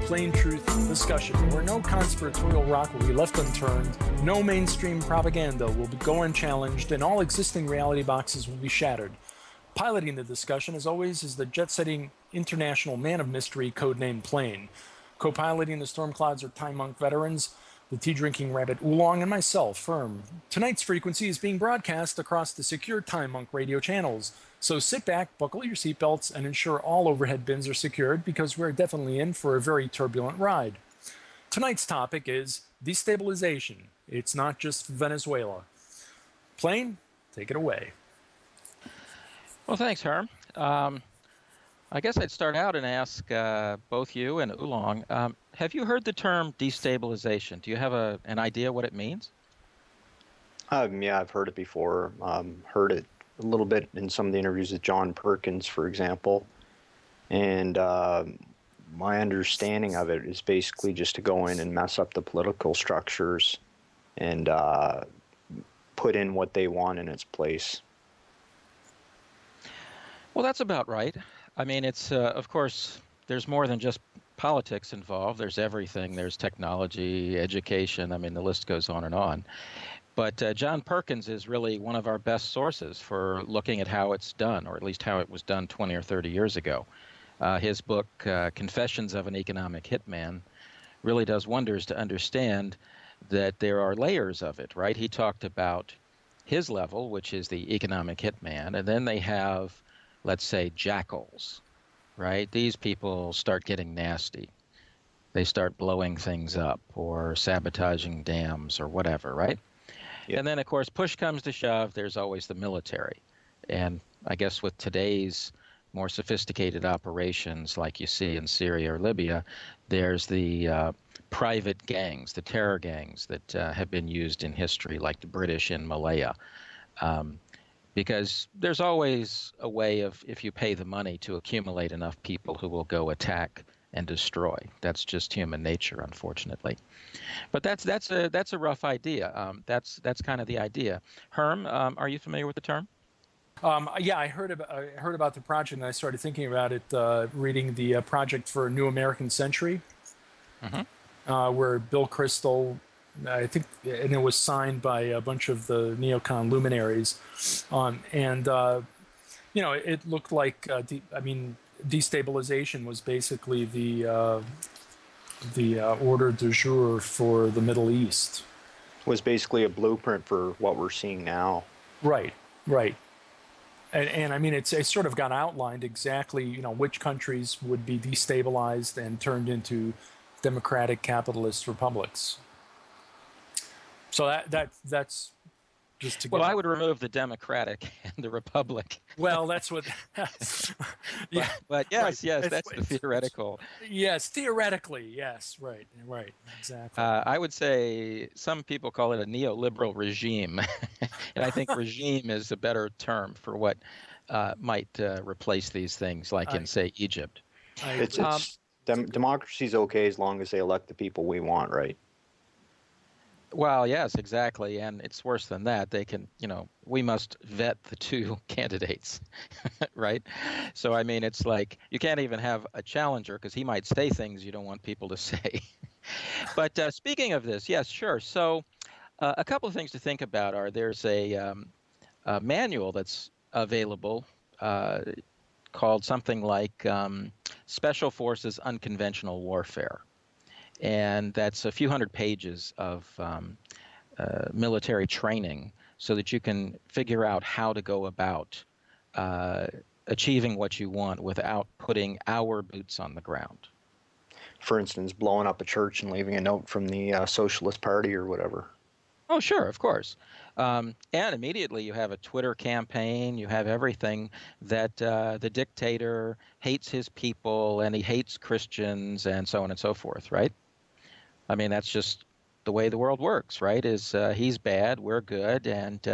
plain truth discussion, where no conspiratorial rock will be left unturned, no mainstream propaganda will go unchallenged, and all existing reality boxes will be shattered. Piloting the discussion, as always, is the jet-setting international man of mystery, codenamed Plane. Co-piloting the storm clouds are Time Monk veterans, the tea-drinking rabbit Oolong, and myself, Firm. Tonight's frequency is being broadcast across the secure Time Monk radio channels. So sit back, buckle your seatbelts, and ensure all overhead bins are secured, because we're definitely in for a very turbulent ride. Tonight's topic is destabilization. It's not just Venezuela. Plane, take it away. Well, thanks, Herm. I guess I'd start out and ask both you and Oolong, have you heard the term destabilization? Do you have an idea what it means? Yeah, I've heard it before. Heard it a little bit in some of the interviews with John Perkins, for example. And my understanding of it is basically just to go in and mess up the political structures and put in what they want in its place. Well, that's about right. I mean, it's, of course, there's more than just politics involved. There's everything. There's technology, education. I mean, the list goes on and on. But John Perkins is really one of our best sources for looking at how it's done, or at least how it was done 20 or 30 years ago. His book, Confessions of an Economic Hitman, really does wonders to understand that there are layers of it, right? He talked about his level, which is the economic hitman, and then they have, let's say, jackals, right? These people start getting nasty. They start blowing things up or sabotaging dams or whatever, right? Yeah. And then, of course, push comes to shove, there's always the military. And I guess with today's more sophisticated operations like you see in Syria or Libya, there's the private gangs, the terror gangs that have been used in history, like the British in Malaya. Because there's always a way of, if you pay the money, to accumulate enough people who will go attack and destroy. That's just human nature, unfortunately. But that's a rough idea. That's kind of the idea. Herm, are you familiar with the term? Yeah, I heard about the project, and I started thinking about it reading the project for New American Century, where Bill Kristol, I think, and it was signed by a bunch of the neocon luminaries, you know, it looked like destabilization was basically the ordre du jour for the Middle East. Was basically a blueprint for what we're seeing now. Right. And I mean, it's sort of got outlined exactly, you know, which countries would be destabilized and turned into democratic capitalist republics. So that's just to. Well, I would remove the democratic and the republic. Well, that's what. Yeah, but yes, that's the theoretical. Yes, theoretically, yes, right, exactly. I would say some people call it a neoliberal regime, and I think regime is a better term for what might replace these things, like in, say, Egypt. Democracy's okay as long as they elect the people we want, right? Well, yes, exactly. And it's worse than that. They can, you know, we must vet the two candidates, right? So, I mean, it's like you can't even have a challenger because he might say things you don't want people to say. But speaking of this, yes, sure. So a couple of things to think about are there's a manual that's available called something like Special Forces Unconventional Warfare. And that's a few hundred pages of military training so that you can figure out how to go about achieving what you want without putting our boots on the ground. For instance, blowing up a church and leaving a note from the Socialist Party or whatever. Oh, sure, of course. And immediately you have a Twitter campaign, you have everything that the dictator hates his people and he hates Christians and so on and so forth, right? I mean, that's just the way the world works, right? Is he's bad, we're good, and,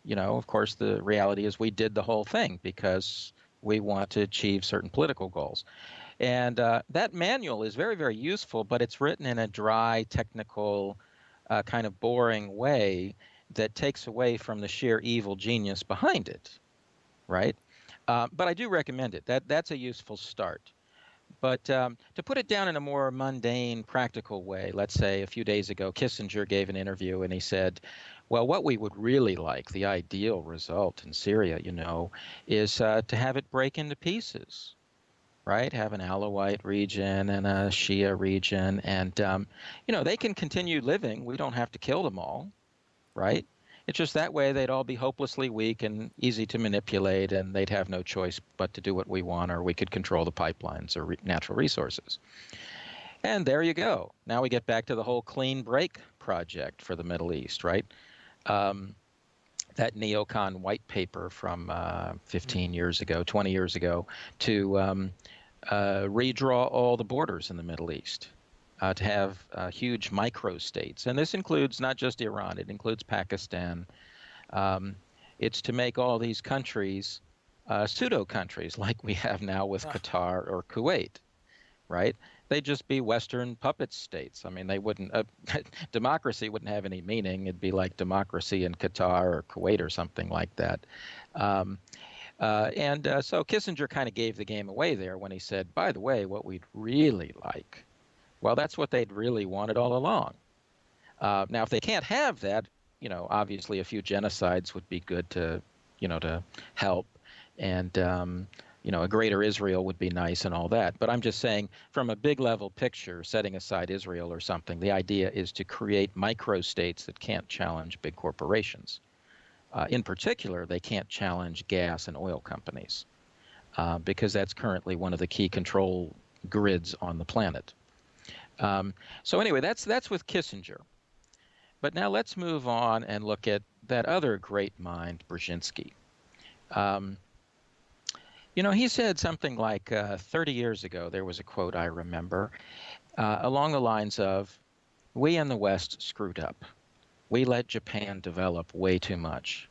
you know, of course, the reality is we did the whole thing because we want to achieve certain political goals. And that manual is very, very useful, but it's written in a dry, technical, kind of boring way that takes away from the sheer evil genius behind it, right? But I do recommend it. That's a useful start. But to put it down in a more mundane, practical way, let's say a few days ago, Kissinger gave an interview and he said, well, what we would really like, the ideal result in Syria, is to have it break into pieces, right? Have an Alawite region and a Shia region. And, they can continue living. We don't have to kill them all, right? It's just that way they'd all be hopelessly weak and easy to manipulate, and they'd have no choice but to do what we want, or we could control the pipelines or natural resources. And there you go. Now we get back to the whole clean break project for the Middle East, right? That neocon white paper from 15 years ago, 20 years ago, to redraw all the borders in the Middle East. To have huge micro-states. And this includes not just Iran, it includes Pakistan. It's to make all these countries pseudo-countries like we have now with Qatar or Kuwait, right? They'd just be Western puppet states. I mean, they wouldn't, democracy wouldn't have any meaning. It'd be like democracy in Qatar or Kuwait or something like that. So Kissinger kind of gave the game away there when he said, by the way, what we'd really like, well, that's what they'd really wanted all along. Now, if they can't have that, obviously a few genocides would be good to help. And, a greater Israel would be nice and all that. But I'm just saying, from a big level picture, setting aside Israel or something, the idea is to create micro-states that can't challenge big corporations. In particular, they can't challenge gas and oil companies because that's currently one of the key control grids on the planet. So anyway, that's with Kissinger. But now let's move on and look at that other great mind, Brzezinski. He said something like 30 years ago, there was a quote I remember, along the lines of, we in the West screwed up. We let Japan develop way too much,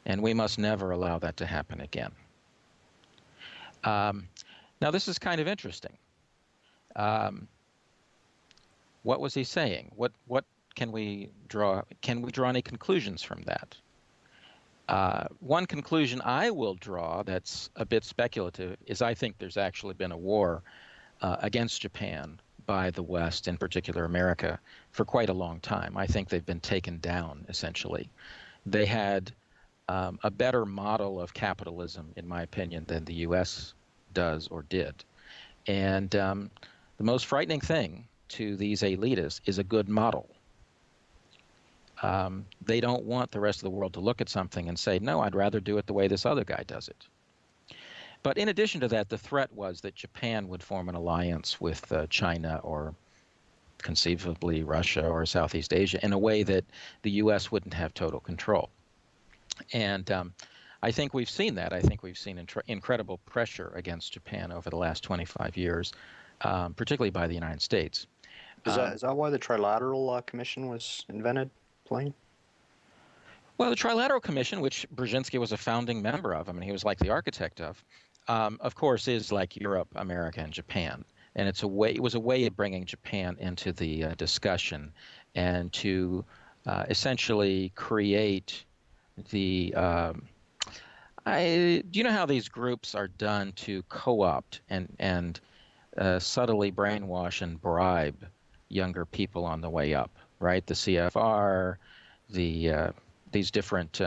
and we must never allow that to happen again. Now, this is kind of interesting. What was he saying? What can we draw? Can we draw any conclusions from that? One conclusion I will draw that's a bit speculative is I think there's actually been a war against Japan by the West, in particular America, for quite a long time. I think they've been taken down, essentially. They had a better model of capitalism, in my opinion, than the U.S. does or did. And the most frightening thing to these elitists is a good model. They don't want the rest of the world to look at something and say, no, I'd rather do it the way this other guy does it. But in addition to that, the threat was that Japan would form an alliance with China or conceivably Russia or Southeast Asia in a way that the U.S. wouldn't have total control. And I think we've seen that. I think we've seen incredible pressure against Japan over the last 25 years, particularly by the United States. Is that why the Trilateral Commission was invented, plain? Well, the Trilateral Commission, which Brzezinski was a founding member of, I mean, he was like the architect of course, is like Europe, America, and Japan. And it was a way of bringing Japan into the discussion and to essentially create the do you know how these groups are done to co-opt and subtly brainwash and bribe younger people on the way up, right? The CFR, these different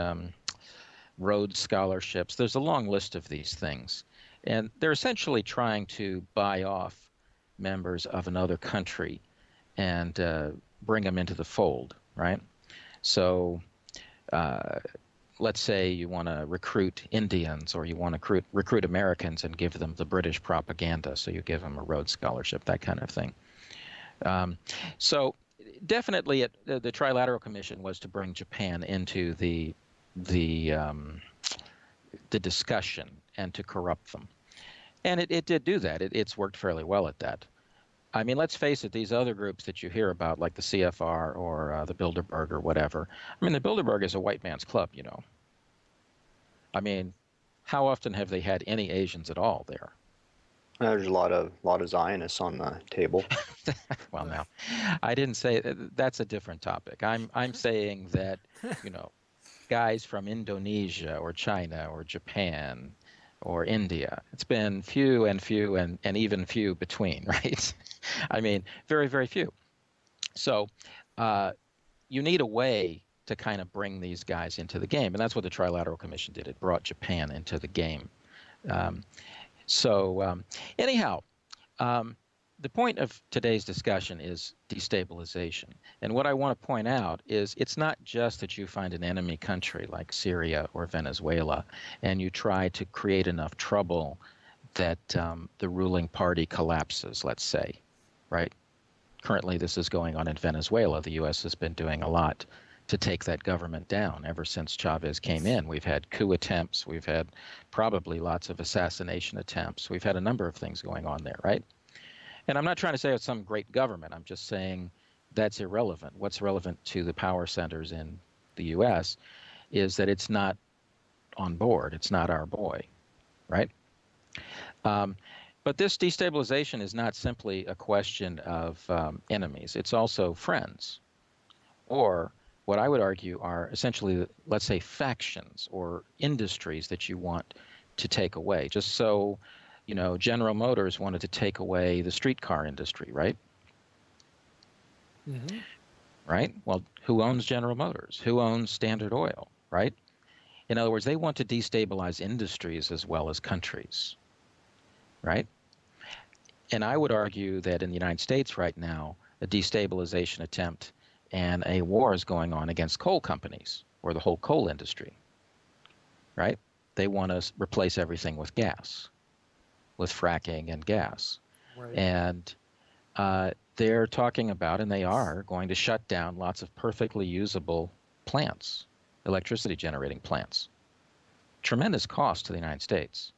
Rhodes scholarships. There's a long list of these things. And they're essentially trying to buy off members of another country and bring them into the fold, right? So let's say you want to recruit Indians or you want to recruit Americans and give them the British propaganda. So you give them a Rhodes Scholarship, that kind of thing. So definitely the Trilateral Commission was to bring Japan into the discussion and to corrupt them. And it did do that. It's worked fairly well at that. I mean, let's face it, these other groups that you hear about, like the CFR or the Bilderberg or whatever, I mean, the Bilderberg is a white man's club, you know. I mean, how often have they had any Asians at all there? There's a lot of Zionists on the table. Well, now, I didn't say that's a different topic. I'm saying that, you know, guys from Indonesia or China or Japan or India. It's been few and few and even few between, right? I mean, very, very few. So you need a way to kind of bring these guys into the game. And that's what the Trilateral Commission did. It brought Japan into the game. Anyhow, the point of today's discussion is destabilization. And what I want to point out is it's not just that you find an enemy country like Syria or Venezuela and you try to create enough trouble that the ruling party collapses, let's say, right? Currently, this is going on in Venezuela. The U.S. has been doing a lot to take that government down ever since Chavez came in. We've had coup attempts. We've had probably lots of assassination attempts. We've had a number of things going on there, right? And I'm not trying to say it's some great government. I'm just saying that's irrelevant. What's relevant to the power centers in the U.S. is that it's not on board. It's not our boy, right? But this destabilization is not simply a question of enemies. It's also friends, or what I would argue are essentially, let's say, factions or industries that you want to take away. Just so, you know, General Motors wanted to take away the streetcar industry, right? Mm-hmm. Right? Well, who owns General Motors? Who owns Standard Oil, right? In other words, they want to destabilize industries as well as countries, right? And I would argue that in the United States right now, a destabilization attempt and a war is going on against coal companies or the whole coal industry, right? They want to replace everything with gas, with fracking and gas. Right. And they're talking about, and they are going to shut down lots of perfectly usable plants, electricity generating plants. Tremendous cost to the United States.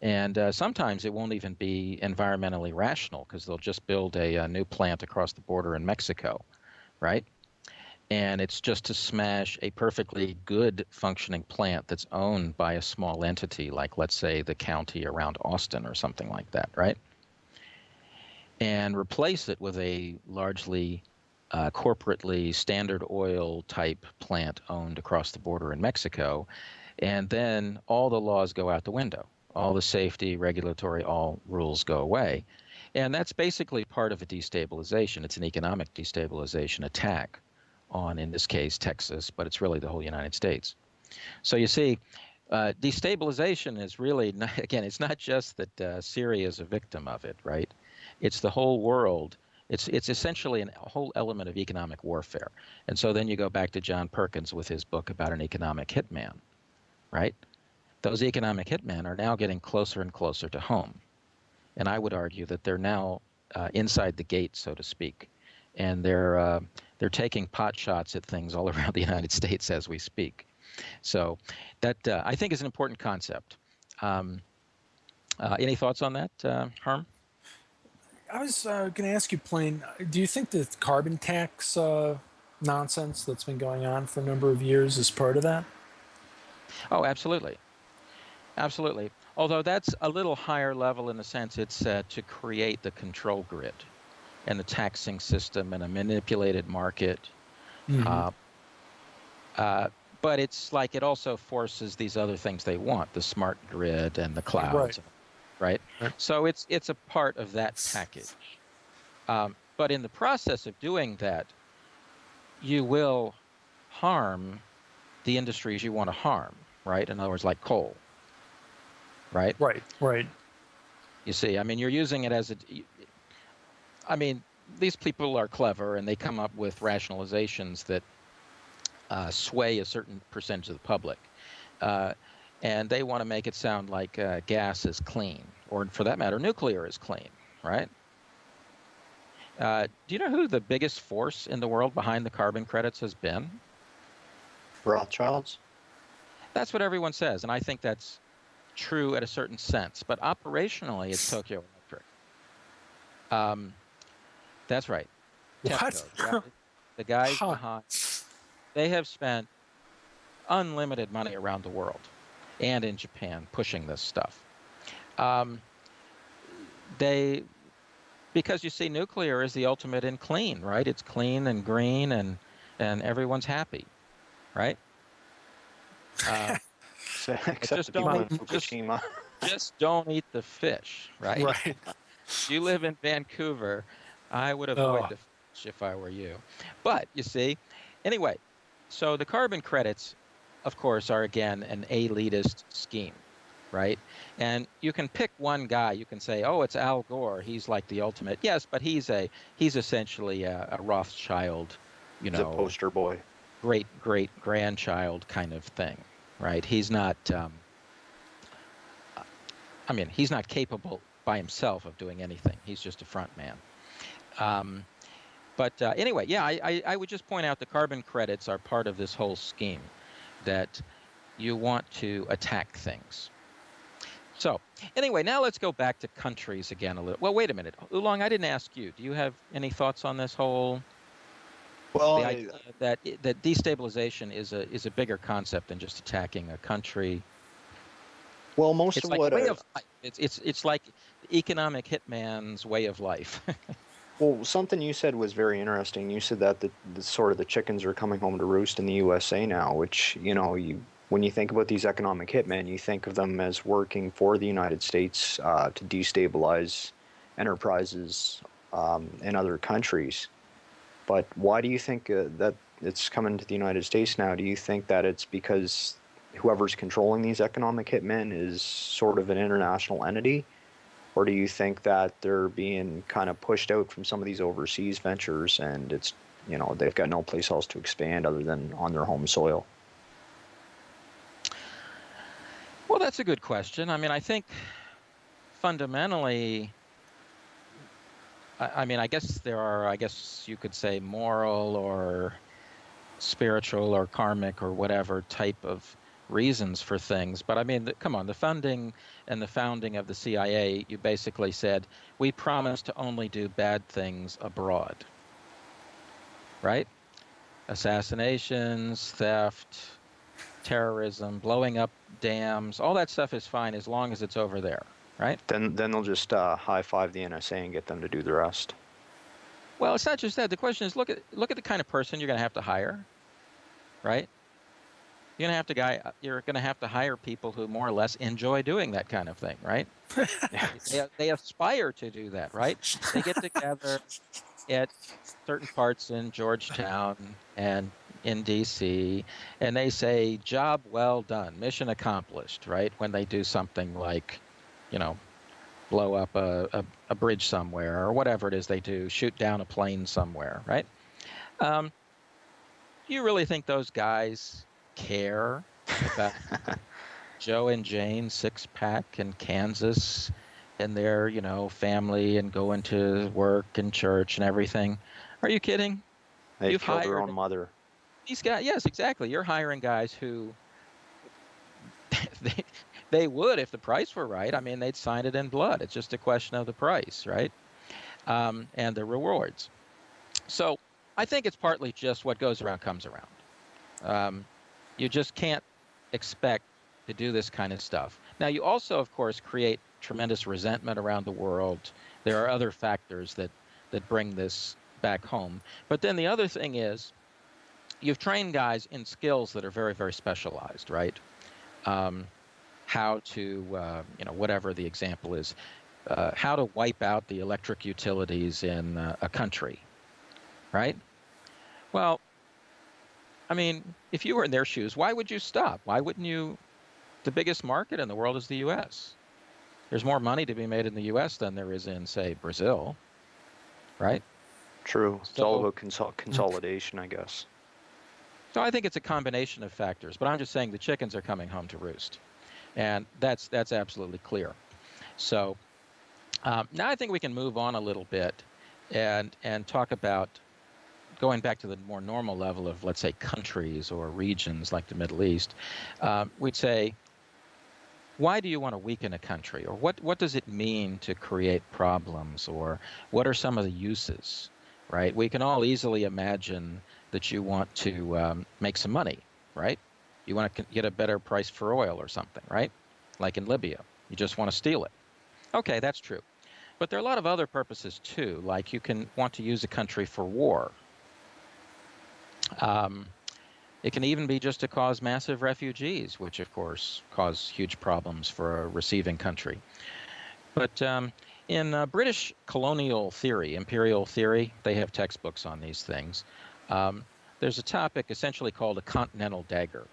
And sometimes it won't even be environmentally rational because they'll just build a new plant across the border in Mexico, right? And it's just to smash a perfectly good functioning plant that's owned by a small entity, like let's say the county around Austin or something like that, right? And replace it with a largely corporately Standard Oil type plant owned across the border in Mexico. And then all the laws go out the window. All the safety, regulatory, all rules go away. And that's basically part of a destabilization. It's an economic destabilization attack on, in this case, Texas, but it's really the whole United States. So you see, destabilization is really, again, it's not just that Syria is a victim of it, right? It's the whole world. It's essentially a whole element of economic warfare. And so then you go back to John Perkins with his book about an economic hitman, right? Those economic hitmen are now getting closer and closer to home. And I would argue that they're now inside the gate, so to speak. And they're taking pot shots at things all around the United States as we speak. So that, I think, is an important concept. Any thoughts on that, Herm? I was going to ask you, Plain, do you think the carbon tax nonsense that's been going on for a number of years is part of that? Oh, absolutely. Absolutely. Although that's a little higher level in the sense it's to create the control grid and the taxing system and a manipulated market. Mm-hmm. But it's like it also forces these other things they want, the smart grid and the clouds, right? So it's a part of that package. But in the process of doing that, you will harm the industries you want to harm, right? In other words, like coal. Right? Right. You see, I mean, you're using it as I mean, these people are clever and they come up with rationalizations that sway a certain percentage of the public. And they want to make it sound like gas is clean, or for that matter, nuclear is clean, right? Do you know who the biggest force in the world behind the carbon credits has been? Rothschilds? That's what everyone says, and I think that's true at a certain sense, but operationally it's Tokyo Electric. That's right. What? The guys behind, they have spent unlimited money around the world and in Japan pushing this stuff. Because you see, nuclear is the ultimate in clean, right? It's clean and green and everyone's happy, right? Except the people in Fukushima. just don't eat the fish, right? Right. If you live in Vancouver, I would avoid Oh, the fish if I were you. But you see, anyway, so the carbon credits, of course, are again an elitist scheme, right? And you can pick one guy. You can say, "Oh, it's Al Gore. He's like the ultimate." Yes, but he's essentially a Rothschild, you He's a know, poster boy. great great grandchild kind of thing, right? He's not. I mean, he's not capable by himself of doing anything. He's just a front man. Um, but anyway, yeah, I would just point out the carbon credits are part of this whole scheme that you want to attack things. So anyway, now let's go back to countries again a little. Well, wait a minute. Oolong, I didn't ask you. Do you have any thoughts on this whole Well, the idea that destabilization is a bigger concept than just attacking a country? well, most It's of like what a way of life. It's like the economic hitman's way of life. well, something you said was very interesting. You said that the sort of the chickens are coming home to roost in the USA now, which, when you think about these economic hitmen, you think of them as working for the United States to destabilize enterprises in other countries. But why do you think that it's coming to the United States now? Do you think that it's because whoever's controlling these economic hitmen is sort of an international entity? Or do you think that they're being kind of pushed out from some of these overseas ventures and they've got no place else to expand other than on their home soil? Well, that's a good question. I mean, I think fundamentally, I mean, I guess you could say moral or spiritual or karmic or whatever type of reasons for things. But I mean, come on, the funding and the founding of the CIA, you basically said, we promise to only do bad things abroad, right? Assassinations, theft, terrorism, blowing up dams, all that stuff is fine as long as it's over there, right? Then they'll just high five the NSA and get them to do the rest. Well, it's not just that. The question is, look at the kind of person you're going to have to hire, right? You're going to have to hire people who more or less enjoy doing that kind of thing, right? They aspire to do that, right? They get together at certain parts in Georgetown and in DC, and they say, "Job well done, mission accomplished," right? When they do something like, blow up a bridge somewhere or whatever it is they do, shoot down a plane somewhere, right? You really think those guys care about Joe and Jane six-pack in Kansas and their, family and going to work and church and everything? Are you kidding? They You've killed their hired own mother. these guys. Yes, exactly. You're hiring guys who they would if the price were right. I mean, they'd sign it in blood. It's just a question of the price, right? And the rewards. So I think it's partly just what goes around comes around. You just can't expect to do this kind of stuff. Now, you also, of course, create tremendous resentment around the world. There are other factors that bring this back home. But then the other thing is you've trained guys in skills that are very, very specialized, right? How to, whatever the example is, how to wipe out the electric utilities in a country, right? Well, I mean, if you were in their shoes, why would you stop? Why wouldn't you? The biggest market in the world is the U.S. There's more money to be made in the U.S. than there is in, say, Brazil, right? True. It's all about consolidation, I guess. So I think it's a combination of factors, but I'm just saying the chickens are coming home to roost, and that's absolutely clear. So now I think we can move on a little bit and talk about going back to the more normal level of, let's say, countries or regions like the Middle East. We'd say, why do you want to weaken a country, or what does it mean to create problems, or what are some of the uses, right? We can all easily imagine that you want to make some money, right? You want to get a better price for oil or something, right? Like in Libya, you just want to steal it. Okay, that's true. But there are a lot of other purposes too, like you can want to use a country for war. It can even be just to cause massive refugees, which of course cause huge problems for a receiving country. But in British colonial theory, imperial theory, they have textbooks on these things. There's a topic essentially called a continental dagger.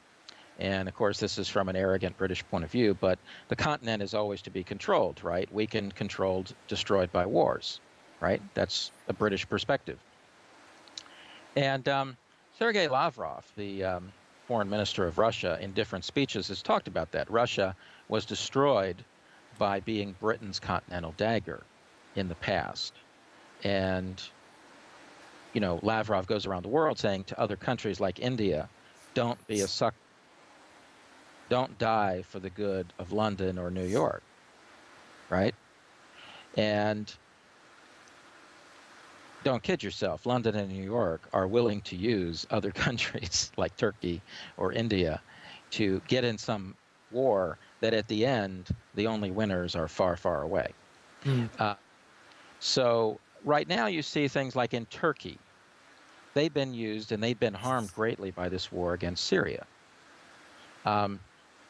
And of course, this is from an arrogant British point of view, but the continent is always to be controlled, right? Weakened, controlled, destroyed by wars, right? That's a British perspective. And Sergei Lavrov, the foreign minister of Russia, in different speeches has talked about that. Russia was destroyed by being Britain's continental dagger in the past. And, you know, Lavrov goes around the world saying to other countries like India, don't be a sucker. Don't die for the good of London or New York, right? And don't kid yourself. London and New York are willing to use other countries like Turkey or India to get in some war that at the end, the only winners are far, far away. So right now you see things like in Turkey, they've been used and they've been harmed greatly by this war against Syria.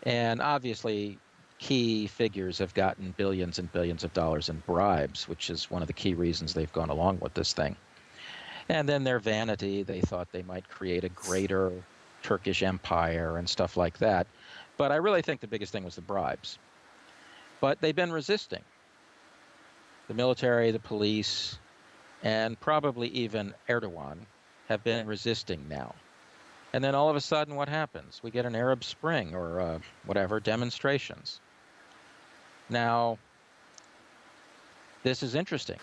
And obviously, key figures have gotten billions and billions of dollars in bribes, which is one of the key reasons they've gone along with this thing. And then their vanity, they thought they might create a greater Turkish empire and stuff like that. But I really think the biggest thing was the bribes. But they've been resisting. The military, the police, and probably even Erdogan have been resisting now. And then all of a sudden, what happens? We get an Arab Spring or whatever, demonstrations. Now, this is interesting.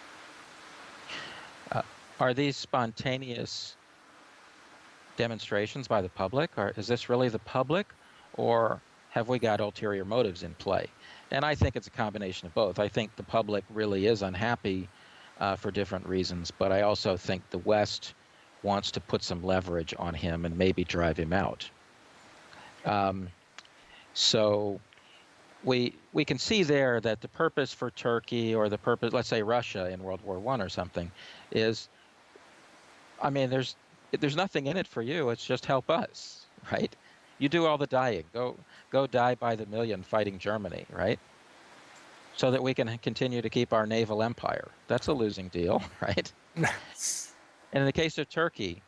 Are these spontaneous demonstrations by the public? Or is this really the public? Or have we got ulterior motives in play? And I think it's a combination of both. I think the public really is unhappy for different reasons, but I also think the West wants to put some leverage on him and maybe drive him out. So we can see there that the purpose for Turkey or the purpose, let's say Russia in World War I or something, is, I mean, there's nothing in it for you. It's just help us, right? You do all the dying. Go die by the million fighting Germany, right? So that we can continue to keep our naval empire. That's a losing deal, right? And in the case of Turkey,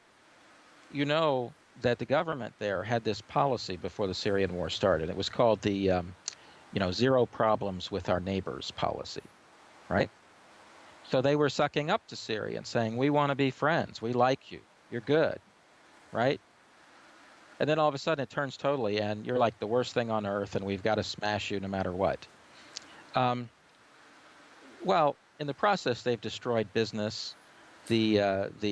you know that the government there had this policy before the Syrian war started. It was called the, zero problems with our neighbors policy, right? So they were sucking up to Syria and saying, we want to be friends. We like you. You're good, right? And then all of a sudden it turns totally, and you're like the worst thing on earth, and we've got to smash you no matter what. Well, in the process, they've destroyed business. The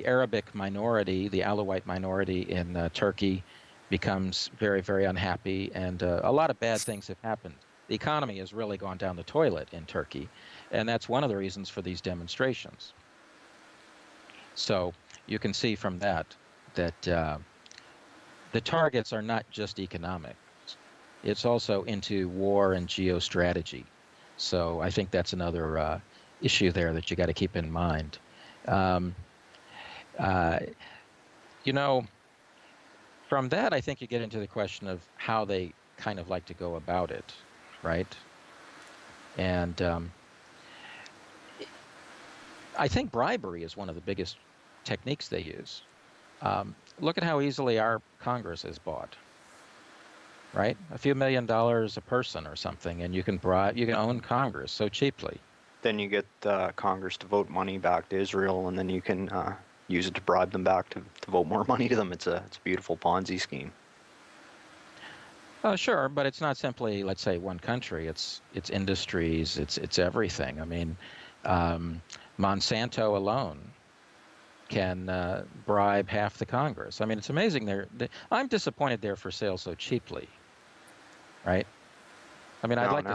Arabic minority, the Alawite minority in Turkey, becomes very, very unhappy, and a lot of bad things have happened. The economy has really gone down the toilet in Turkey, and that's one of the reasons for these demonstrations. So you can see from that the targets are not just economic. It's also into war and geostrategy. So I think that's another issue there that you got to keep in mind. From that, I think you get into the question of how they kind of like to go about it, right? And I think bribery is one of the biggest techniques they use. Look at how easily our Congress is bought, right? A few $1 million a person or something, and you can own Congress so cheaply. Then you get Congress to vote money back to Israel, and then you can use it to bribe them back to vote more money to them. It's a beautiful Ponzi scheme. Sure, but it's not simply, let's say, one country. It's industries. It's everything. I mean, Monsanto alone can bribe half the Congress. I mean, it's amazing. I'm disappointed they're for sale so cheaply, right? I mean, I'd like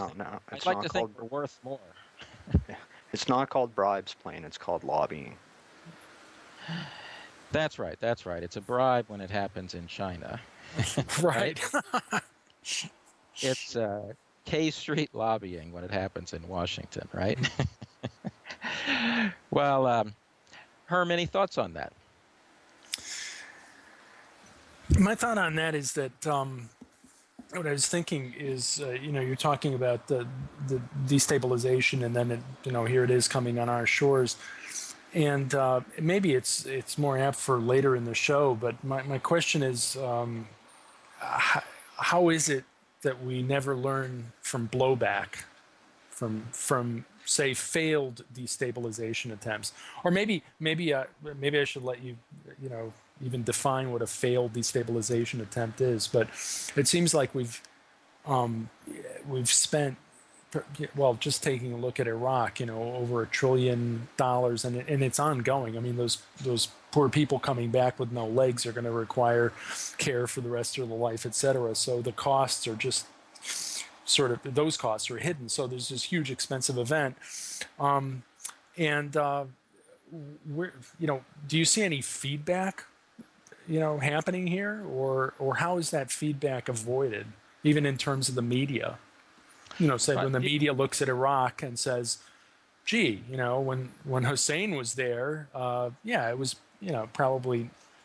to think they're worth more. It's not called bribes, plain. It's called lobbying. That's right. It's a bribe when it happens in China. Right. It's K Street lobbying when it happens in Washington, right? Well, Herm, any thoughts on that? My thought on that is that what I was thinking is, you're talking about the destabilization, and then here it is coming on our shores, and maybe it's more apt for later in the show. But my question is, how is it that we never learn from blowback, from say failed destabilization attempts? Or maybe I should let you even define what a failed destabilization attempt is. But it seems like we've spent, well, just taking a look at Iraq, over $1 trillion, and it's ongoing. I mean, those poor people coming back with no legs are going to require care for the rest of their life, et cetera. So the costs are just those costs are hidden. So there's this huge expensive event. Do you see any feedback, happening here, or how is that feedback avoided, even in terms of the media? Say when the media looks at Iraq and says, gee, when Hussein was there, it was,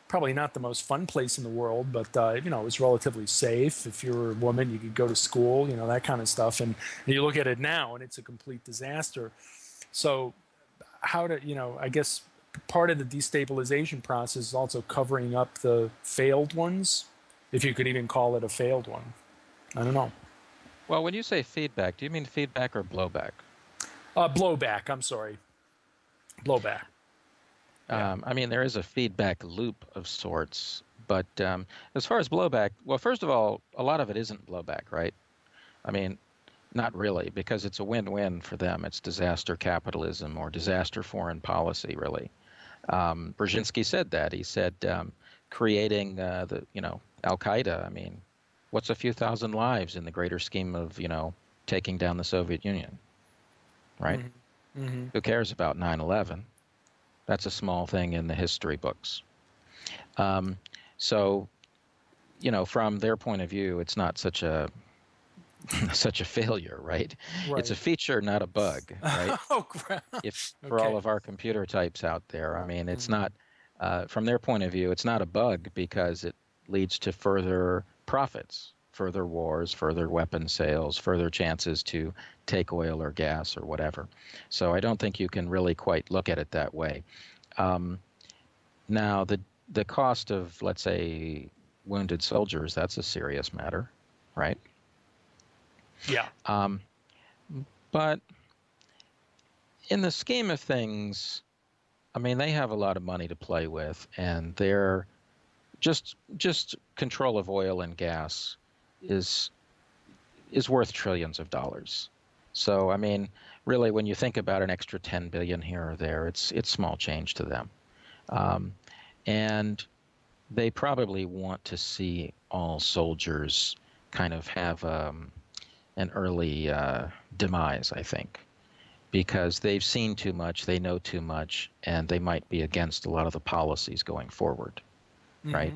probably not the most fun place in the world, but, it was relatively safe. If you were a woman, you could go to school, that kind of stuff. And you look at it now and it's a complete disaster. So I guess part of the destabilization process is also covering up the failed ones, if you could even call it a failed one. I don't know. Well, when you say feedback, do you mean feedback or blowback? Blowback, I'm sorry. Blowback. Yeah. I mean, there is a feedback loop of sorts, but as far as blowback, well, first of all, a lot of it isn't blowback, right? I mean, not really, because it's a win-win for them. It's disaster capitalism or disaster foreign policy, really. Brzezinski said that. He said creating Al-Qaeda, I mean, what's a few thousand lives in the greater scheme of, taking down the Soviet Union, right? Mm-hmm. Mm-hmm. Who cares about 9/11? That's a small thing in the history books. So, from their point of view, it's not such a failure, right? It's a feature, not a bug, right? For all of our computer types out there, I mean, it's not, from their point of view, it's not a bug because it leads to further profits, further wars, further weapon sales, further chances to take oil or gas or whatever. So I don't think you can really quite look at it that way. Now, the cost of, let's say, wounded soldiers, that's a serious matter, right? Yeah. But in the scheme of things, I mean, they have a lot of money to play with, and they're just control of oil and gas is worth trillions of dollars. So, I mean, really, when you think about an extra 10 billion here or there, it's small change to them. And they probably want to see all soldiers kind of have an early demise, I think, because they've seen too much, they know too much, and they might be against a lot of the policies going forward, right?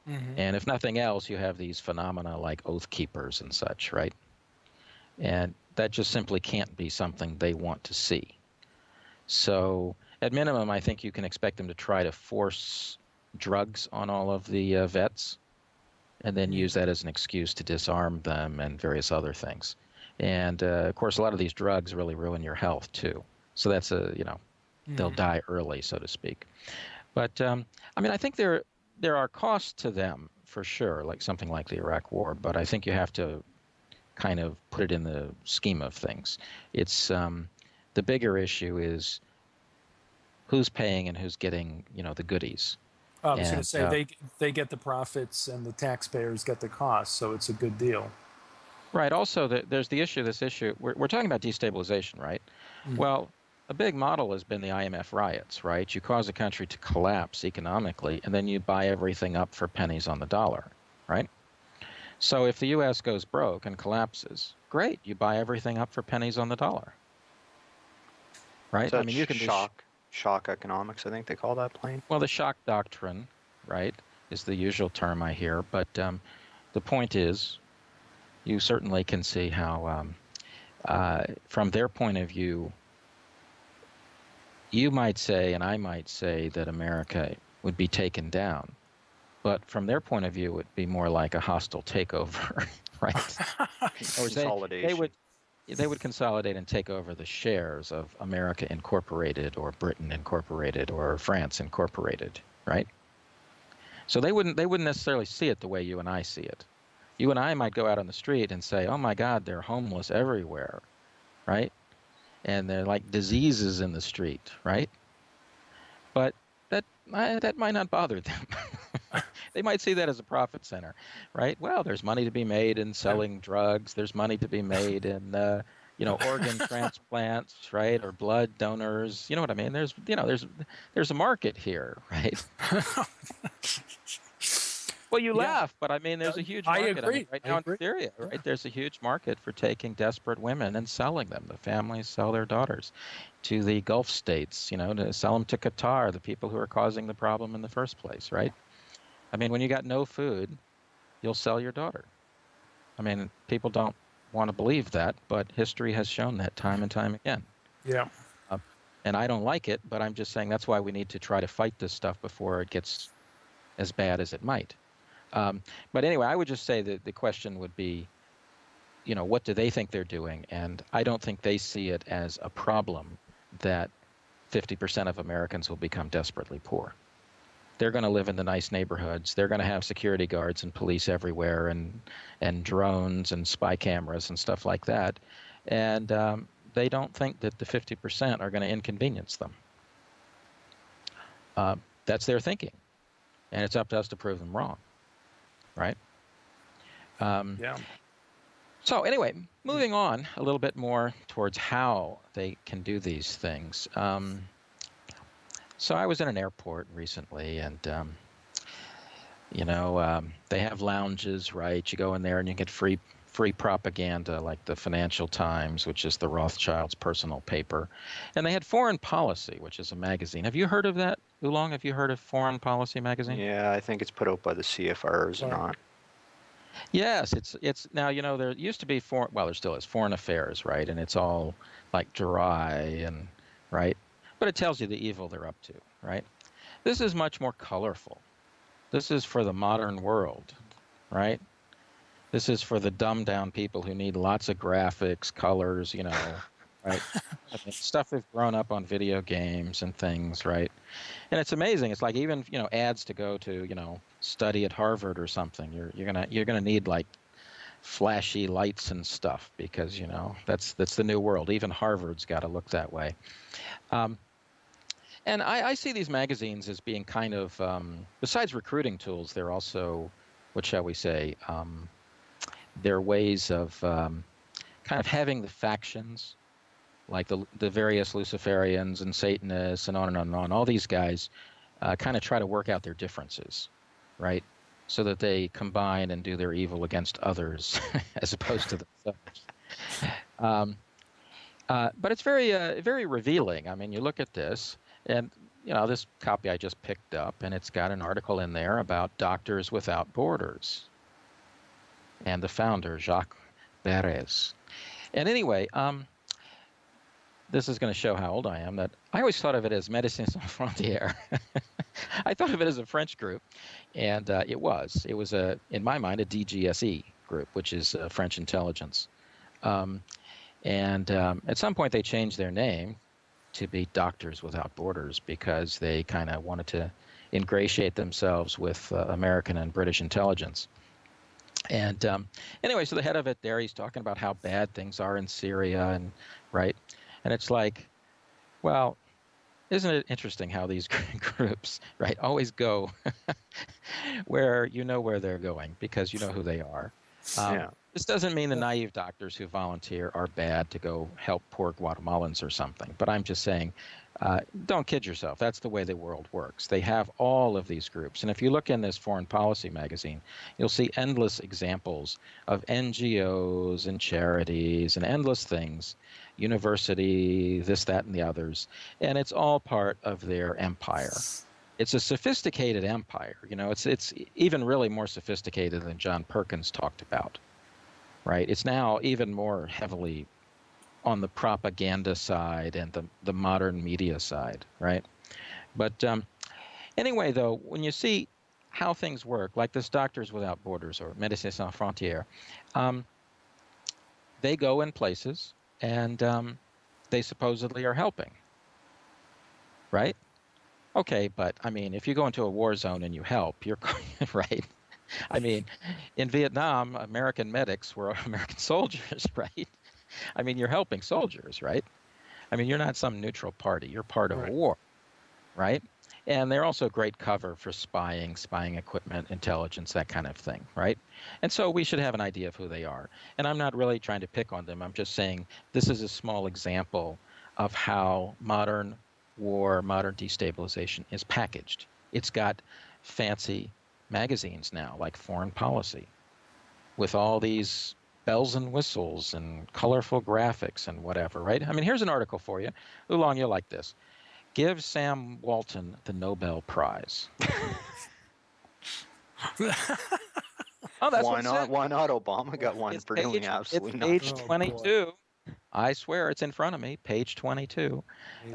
Mm-hmm. And if nothing else, you have these phenomena like oath keepers and such, right? And that just simply can't be something they want to see. So at minimum, I think you can expect them to try to force drugs on all of the vets, and then use that as an excuse to disarm them and various other things. And of course, a lot of these drugs really ruin your health too. So that's they'll die early, so to speak. But I mean, I think there are costs to them for sure, like something like the Iraq War. But I think you have to kind of put it in the scheme of things. It's the bigger issue is who's paying and who's getting the goodies. I was going to say they get the profits and the taxpayers get the costs, so it's a good deal. Right. Also, there's this issue. We're talking about destabilization, right? Mm-hmm. Well, a big model has been the IMF riots, right? You cause a country to collapse economically, and then you buy everything up for pennies on the dollar, right? So if the U.S. goes broke and collapses, great, you buy everything up for pennies on the dollar, right? So I mean, you can shock economics, I think they call that plain. Well, the shock doctrine, right, is the usual term I hear. But the point is, you certainly can see how, from their point of view, you might say, and I might say, that America would be taken down. but from their point of view, it would be more like a hostile takeover, right? Or Consolidation. they would consolidate and take over the shares of America Incorporated or Britain Incorporated or France Incorporated, right? So they wouldn't necessarily see it the way you and I see it. You and I might go out on the street and say, "Oh my God, they're homeless everywhere," right? And they're like diseases in the street, right? But that might not bother them. They might see that as a profit center, right? Well, there's money to be made in selling drugs. There's money to be made in, organ transplants, right? Or blood donors. You know what I mean? There's a market here, right? Well, you laugh, but I mean, there's a huge market. I agree. Right now in Syria, right? There's a huge market for taking desperate women and selling them. The families sell their daughters to the Gulf states, to sell them to Qatar, the people who are causing the problem in the first place, right? I mean, when you got no food, you'll sell your daughter. I mean, people don't want to believe that, but history has shown that time and time again. Yeah. And I don't like it, but I'm just saying that's why we need to try to fight this stuff before it gets as bad as it might. But anyway, I would just say that the question would be, what do they think they're doing? And I don't think they see it as a problem that 50% of Americans will become desperately poor. They're going to live in the nice neighborhoods. They're going to have security guards and police everywhere and drones and spy cameras and stuff like that. And they don't think that the 50% are going to inconvenience them. That's their thinking. And it's up to us to prove them wrong. Right? Yeah. So anyway, moving on a little bit more towards how they can do these things. So I was in an airport recently, and they have lounges, right? You go in there and you get free propaganda, like the Financial Times, which is the Rothschilds' personal paper, and they had Foreign Policy, which is a magazine. Have you heard of that, Oolong? Have you heard of Foreign Policy magazine? Yeah, I think it's put out by the CFR, is it not? Yes, it's now, there used to be there still is Foreign Affairs, right? And it's all like dry and right, but it tells you the evil they're up to, right? This is much more colorful. This is for the modern world, right? This is for the dumbed down people who need lots of graphics, colors, right? Stuff we've grown up on video games and things, right? And it's amazing. It's like even, ads to go to, study at Harvard or something. You're gonna need like flashy lights and stuff because, that's the new world. Even Harvard's got to look that way. And I see these magazines as being kind of, besides recruiting tools, they're also, what shall we say, they're ways of kind of having the factions, like the various Luciferians and Satanists and on and on and on. All these guys kind of try to work out their differences, right? So that they combine and do their evil against others as opposed to themselves. But it's very revealing. I mean, you look at this, and this copy I just picked up, and it's got an article in there about Doctors Without Borders and the founder, Jacques Beres. And anyway, this is going to show how old I am, that I always thought of it as Médecins Sans Frontières. I thought of it as a French group, and it was, in my mind, a DGSE group, which is French intelligence. And at some point they changed their name to be Doctors Without Borders because they kind of wanted to ingratiate themselves with American and British intelligence. And anyway, so the head of it there, he's talking about how bad things are in Syria, and right, and it's like, well, isn't it interesting how these groups, right, always go where where they're going because you know who they are. This doesn't mean the naive doctors who volunteer are bad to go help poor Guatemalans or something, but I'm just saying, don't kid yourself. That's the way the world works. They have all of these groups. And if you look in this Foreign Policy magazine, you'll see endless examples of NGOs and charities and endless things, university, this, that, and the others. And it's all part of their empire. It's a sophisticated empire. It's even really more sophisticated than John Perkins talked about, right? It's now even more heavily on the propaganda side and the modern media side, right? But anyway, though, when you see how things work, like this Doctors Without Borders or Médecins Sans Frontières, they go in places and they supposedly are helping, right? Okay, but I mean, if you go into a war zone and you help, you're right. I mean, in Vietnam, American medics were American soldiers, right? I mean, you're helping soldiers, right? I mean, you're not some neutral party. You're part of a war, right? And they're also great cover for spying equipment, intelligence, that kind of thing, right? And so we should have an idea of who they are. And I'm not really trying to pick on them. I'm just saying this is a small example of how modern war, modern destabilization is packaged. It's got fancy magazines now, like Foreign Policy, with all these bells and whistles and colorful graphics and whatever, right? I mean, here's an article for you. Oolong, you'll like this. Give Sam Walton the Nobel Prize. Oh, that's why not? Why not? Obama got one for doing absolutely nothing. Page 22. I swear it's in front of me. Page 22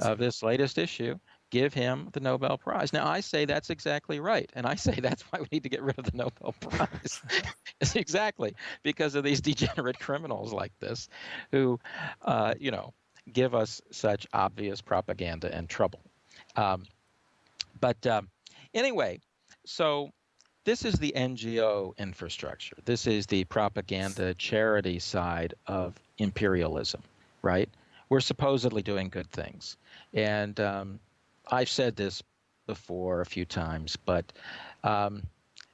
of this latest issue. Give him the Nobel Prize. Now, I say that's exactly right. And I say that's why we need to get rid of the Nobel Prize. It's exactly because of these degenerate criminals like this who, give us such obvious propaganda and trouble. Anyway, so this is the NGO infrastructure. This is the propaganda charity side of imperialism, right? We're supposedly doing good things. And I've said this before a few times, but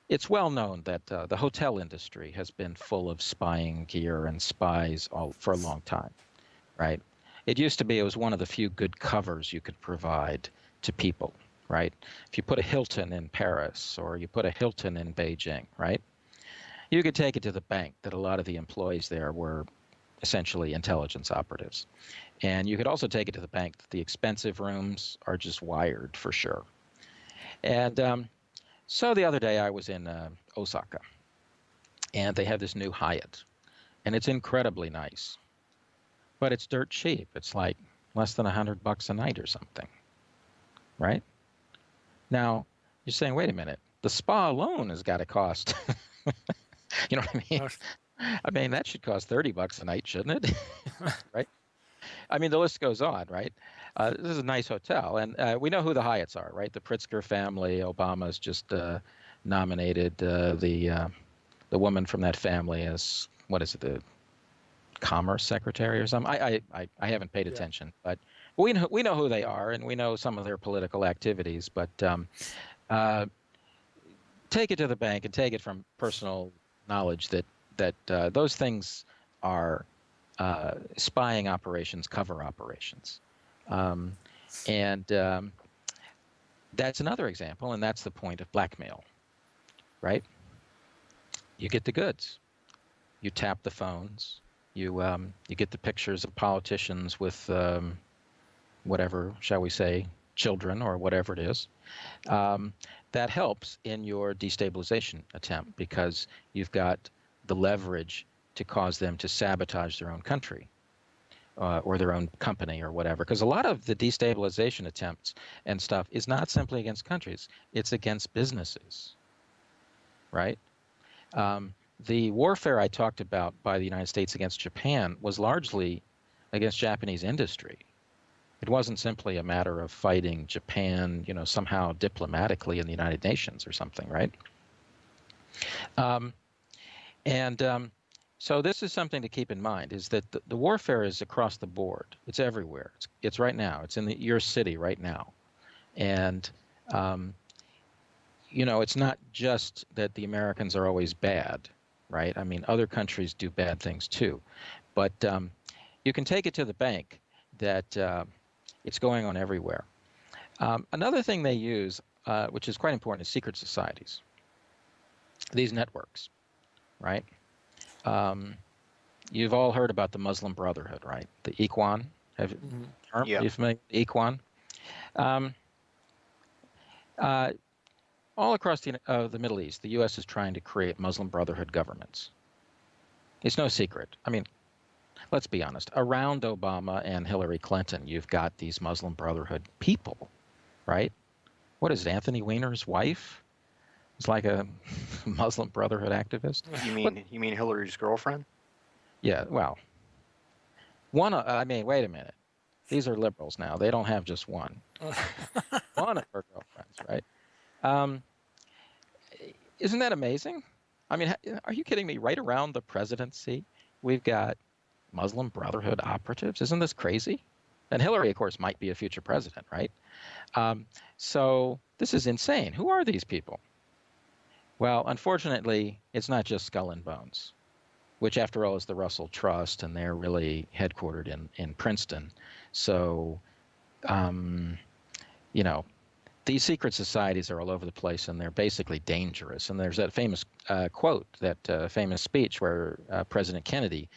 it's well known that the hotel industry has been full of spying gear and spies for a long time, right? It used to be it was one of the few good covers you could provide to people, right? If you put a Hilton in Paris or you put a Hilton in Beijing, right? You could take it to the bank that a lot of the employees there were essentially intelligence operatives. And you could also take it to the bank that the expensive rooms are just wired for sure. And so the other day I was in Osaka, and they have this new Hyatt, and it's incredibly nice. But it's dirt cheap. It's like less than $100 a night or something, right? Now, you're saying, wait a minute, the spa alone has got to cost, you know what I mean? I mean, that should cost $30 a night, shouldn't it? Right? I mean, the list goes on, right? This is a nice hotel, and we know who the Hyatts are, right? The Pritzker family. Obama's just nominated the woman from that family as, what is it, the Commerce Secretary or something. I haven't paid attention, but we know who they are, and we know some of their political activities. But take it to the bank and take it from personal knowledge that those things are spying operations, cover operations, and that's another example, and that's the point of blackmail, right? You get the goods, you tap the phones. You get the pictures of politicians with whatever, shall we say, children or whatever it is. That helps in your destabilization attempt because you've got the leverage to cause them to sabotage their own country or their own company or whatever. Because a lot of the destabilization attempts and stuff is not simply against countries. It's against businesses, right? The warfare I talked about by the United States against Japan was largely against Japanese industry. It wasn't simply a matter of fighting Japan, somehow diplomatically in the United Nations or something, right? So this is something to keep in mind, is that the warfare is across the board. It's everywhere. It's right now. It's in your city right now. And, it's not just that the Americans are always bad. Right? I mean, other countries do bad things too. But you can take it to the bank that it's going on everywhere. Another thing they use, which is quite important, is secret societies. These networks, right? You've all heard about the Muslim Brotherhood, right? The Ikhwan. Are you familiar with Ikhwan? All across the Middle East, the U.S. is trying to create Muslim Brotherhood governments. It's no secret. I mean, let's be honest. Around Obama and Hillary Clinton, you've got these Muslim Brotherhood people, right? What is it, Anthony Weiner's wife? He's like a Muslim Brotherhood activist. You mean Hillary's girlfriend? Yeah, well, I mean, wait a minute. These are liberals now. They don't have just one. One of her girlfriends, right? Um, isn't that amazing? I mean, are you kidding me? Right around the presidency, we've got Muslim Brotherhood operatives. Isn't this crazy? And Hillary, of course, might be a future president, right? So this is insane. Who are these people? Well, unfortunately, it's not just skull and bones, which, after all, is the Russell Trust, and they're really headquartered in Princeton. So, you know, these secret societies are all over the place, and they're basically dangerous. And there's that famous quote, that famous speech where President Kennedy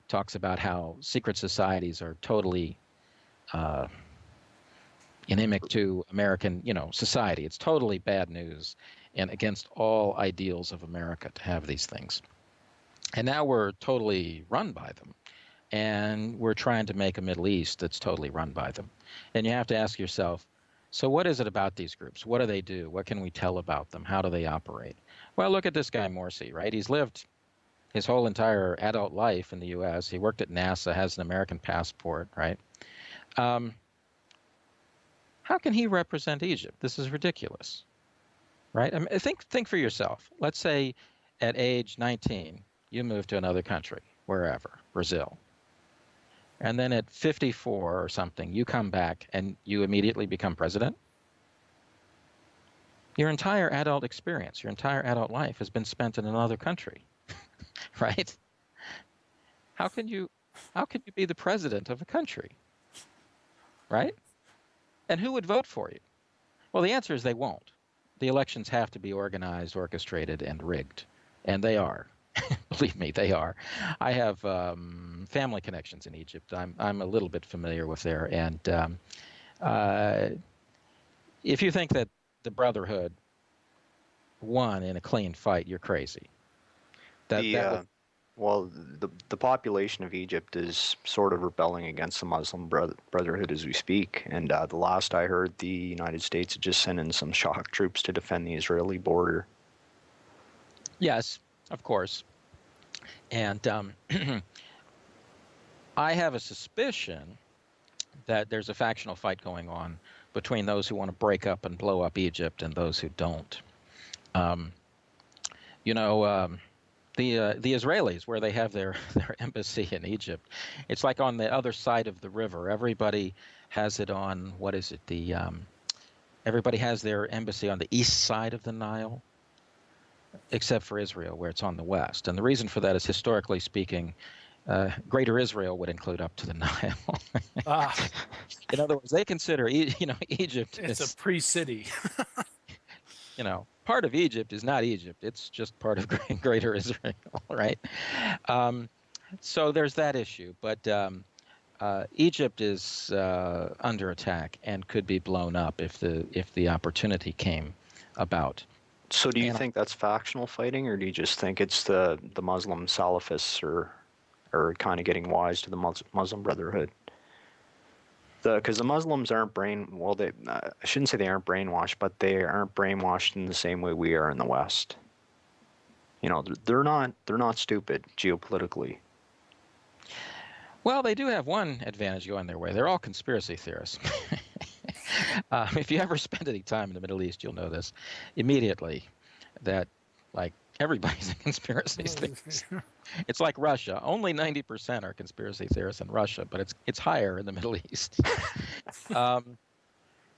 talks about how secret societies are totally inimic to American, society. It's totally bad news and against all ideals of America to have these things. And now we're totally run by them. And we're trying to make a Middle East that's totally run by them. And you have to ask yourself, so what is it about these groups? What do they do? What can we tell about them? How do they operate? Well, look at this guy Morsi, right? He's lived his whole entire adult life in the U.S. He worked at NASA, has an American passport, right? How can he represent Egypt? This is ridiculous, right? I mean, think for yourself. Let's say at age 19, you move to another country, wherever, Brazil. And then at 54 or something, you come back and you immediately become president. Your entire adult experience, your entire adult life has been spent in another country, right? How can you be the president of a country, right? And who would vote for you? Well, the answer is they won't. The elections have to be organized, orchestrated, and rigged, and they are. Believe me, they are. I have family connections in Egypt. I'm a little bit familiar with there, and if you think that the Brotherhood won in a clean fight, you're crazy. Well, the population of Egypt is sort of rebelling against the Muslim Brotherhood as we speak. And the last I heard, the United States had just sent in some shock troops to defend the Israeli border. Yes, of course. And I have a suspicion that there's a factional fight going on between those who want to break up and blow up Egypt and those who don't. The Israelis, where they have their embassy in Egypt, it's like on the other side of the river. Everybody has it on, what is it? Everybody has their embassy on the east side of the Nile, except for Israel, where it's on the west. And the reason for that is, historically speaking, Greater Israel would include up to the Nile. In other words, they consider Egypt. It's a pre-city. Part of Egypt is not Egypt. It's just part of Greater Israel, right? So there's that issue. But Egypt is under attack and could be blown up if the opportunity came about. So do you think that's factional fighting, or do you just think it's the Muslim Salafists are kind of getting wise to the Muslim Brotherhood? Because the Muslims aren't I shouldn't say they aren't brainwashed, but they aren't brainwashed in the same way we are in the West. They're not stupid geopolitically. Well, they do have one advantage going their way. They're all conspiracy theorists. If you ever spend any time in the Middle East, you'll know this immediately, that everybody's a conspiracy theorist. It's like Russia. Only 90% are conspiracy theorists in Russia, but it's higher in the Middle East.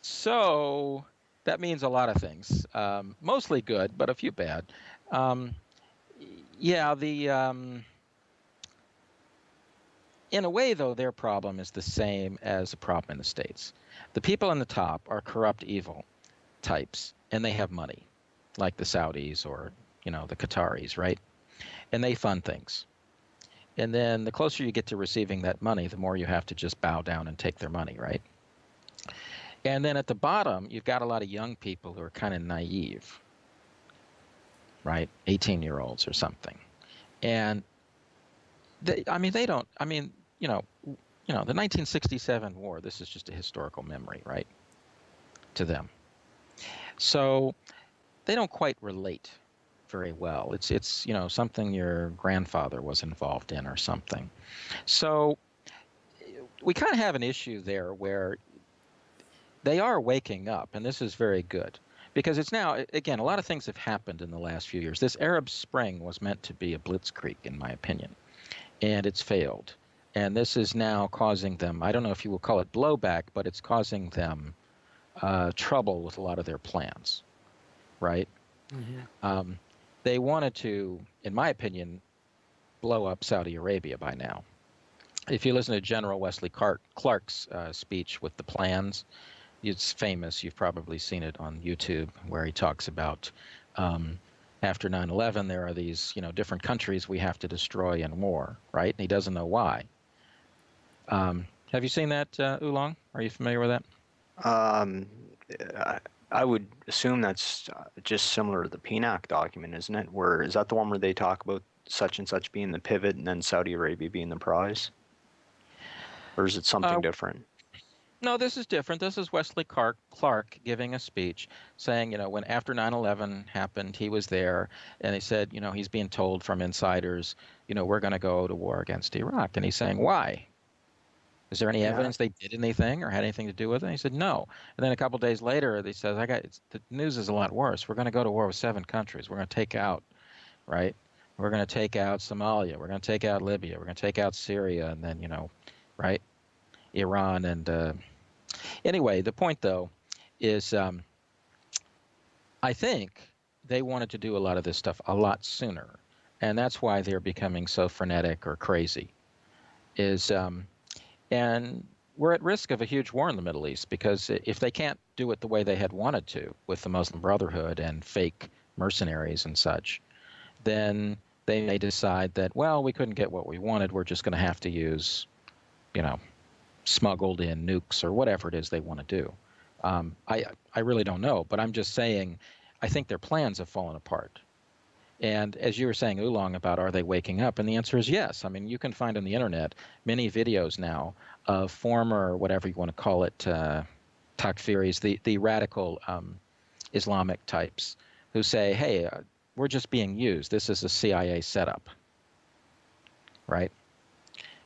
So that means a lot of things. Mostly good, but a few bad. In a way, though, their problem is the same as the problem in the States. The people in the top are corrupt, evil types, and they have money, like the Saudis or the Qataris, right? And they fund things. And then the closer you get to receiving that money, the more you have to just bow down and take their money, right? And then at the bottom, you've got a lot of young people who are kind of naive, right? 18-year-olds or something. And the 1967 war, this is just a historical memory, right? To them. So they don't quite relate very well. It's something your grandfather was involved in or something. So we kind of have an issue there where they are waking up, and this is very good. Because it's now, again, a lot of things have happened in the last few years. This Arab Spring was meant to be a blitzkrieg, in my opinion, and it's failed. And this is now causing them, I don't know if you will call it blowback, but it's causing them trouble with a lot of their plans, right? Mm-hmm. They wanted to, in my opinion, blow up Saudi Arabia by now. If you listen to General Wesley Clark's speech with the plans, it's famous. You've probably seen it on YouTube, where he talks about after 9/11, there are these different countries we have to destroy in war, right? And he doesn't know why. Have you seen that, Oolong? Are you familiar with that? I would assume that's just similar to the PNAC document, isn't it? Is that the one where they talk about such and such being the pivot and then Saudi Arabia being the prize? Or is it something different? No, this is different. This is Wesley Clark giving a speech saying, when after 9/11 happened, he was there, and he said, he's being told from insiders, we're going to go to war against Iraq. And he's saying, why? Is there any evidence they did anything or had anything to do with it? And he said, no. And then a couple of days later, he says, the news is a lot worse. We're going to go to war with 7 countries. We're going to take out, right? We're going to take out Somalia. We're going to take out Libya. We're going to take out Syria. And then, right? Iran. And anyway, the point, though, is I think they wanted to do a lot of this stuff a lot sooner. And that's why they're becoming so frenetic or crazy. And we're at risk of a huge war in the Middle East, because if they can't do it the way they had wanted to with the Muslim Brotherhood and fake mercenaries and such, then they may decide that, well, we couldn't get what we wanted. We're just going to have to use, smuggled in nukes or whatever it is they want to do. I really don't know, but I'm just saying I think their plans have fallen apart. And as you were saying, Oolong, about are they waking up? And the answer is yes. I mean, you can find on the internet many videos now of former, whatever you want to call it, takfiris, the radical Islamic types, who say, hey, we're just being used. This is a CIA setup, right?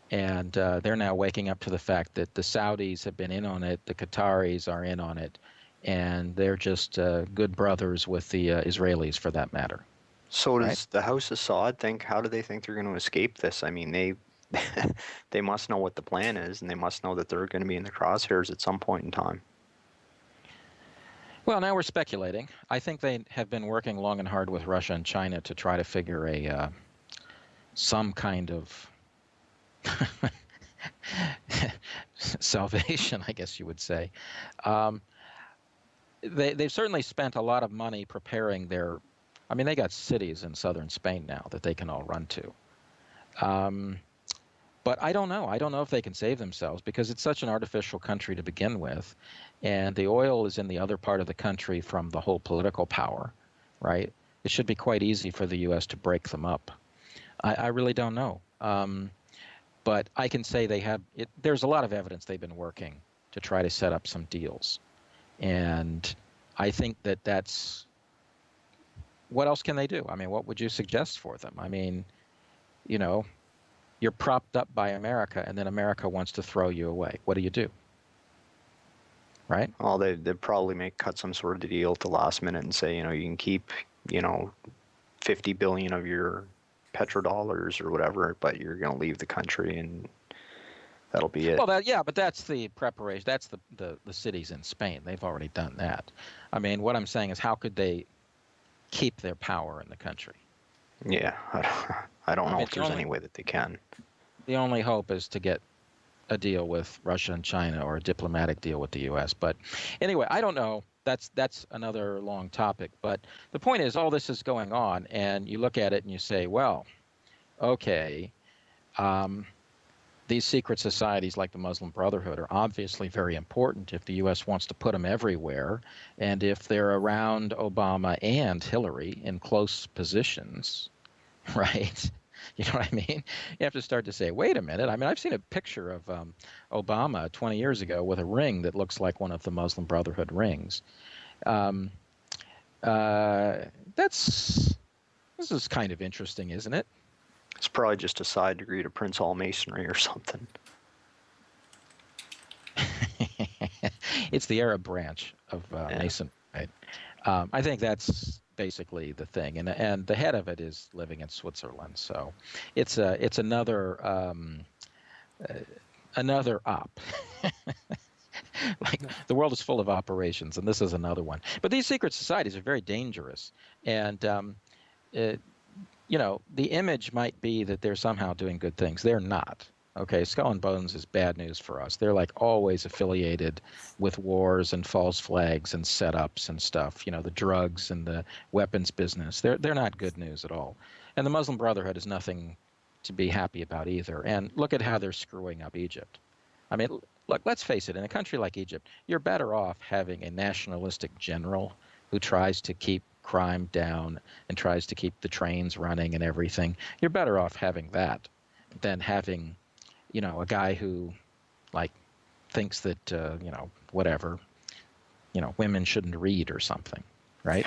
And they're now waking up to the fact that the Saudis have been in on it, the Qataris are in on it, and they're just good brothers with the Israelis, for that matter. So does the House of Saud think? How do they think they're going to escape this? I mean, they must know what the plan is, and they must know that they're going to be in the crosshairs at some point in time. Well, now we're speculating. I think they have been working long and hard with Russia and China to try to figure some kind of salvation, I guess you would say. They've certainly spent a lot of money preparing their. I mean, they got cities in southern Spain now that they can all run to. But I don't know. I don't know if they can save themselves, because it's such an artificial country to begin with. And the oil is in the other part of the country from the whole political power, right? It should be quite easy for the U.S. to break them up. I really don't know. But I can say there's a lot of evidence they've been working to try to set up some deals. And I think that's. What else can they do? I mean, what would you suggest for them? I mean, you're propped up by America, and then America wants to throw you away. What do you do? Right? Well, they'd probably cut some sort of deal at the last minute and say, you can keep, 50 billion of your petrodollars or whatever, but you're going to leave the country, and that'll be it. Well, but that's the preparation. That's the cities in Spain. They've already done that. I mean, what I'm saying is, how could they keep their power in the country? Yeah, I don't know if there's any way that they can. The only hope is to get a deal with Russia and China, or a diplomatic deal with the U.S. But anyway, I don't know. That's another long topic. But the point is, all this is going on, and you look at it and you say, well, okay, these secret societies like the Muslim Brotherhood are obviously very important if the U.S. wants to put them everywhere, and if they're around Obama and Hillary in close positions, right? You know what I mean? You have to start to say, wait a minute. I mean, I've seen a picture of Obama 20 years ago with a ring that looks like one of the Muslim Brotherhood rings. This is kind of interesting, isn't it? It's probably just a side degree to Prince Hall Masonry or something. It's the Arab branch of Mason, right? I think that's basically the thing, and the head of it is living in Switzerland, so it's another op. Like the world is full of operations, and this is another one. But these secret societies are very dangerous, and the image might be that they're somehow doing good things. They're not. Okay, Skull and Bones is bad news for us. They're like always affiliated with wars and false flags and setups and stuff. The drugs and the weapons business. They're not good news at all. And the Muslim Brotherhood is nothing to be happy about either. And look at how they're screwing up Egypt. I mean, look, let's face it, in a country like Egypt, you're better off having a nationalistic general who tries to keep crime down and tries to keep the trains running and everything. You're better off having that than having, a guy who, like, thinks that, whatever, women shouldn't read or something, right?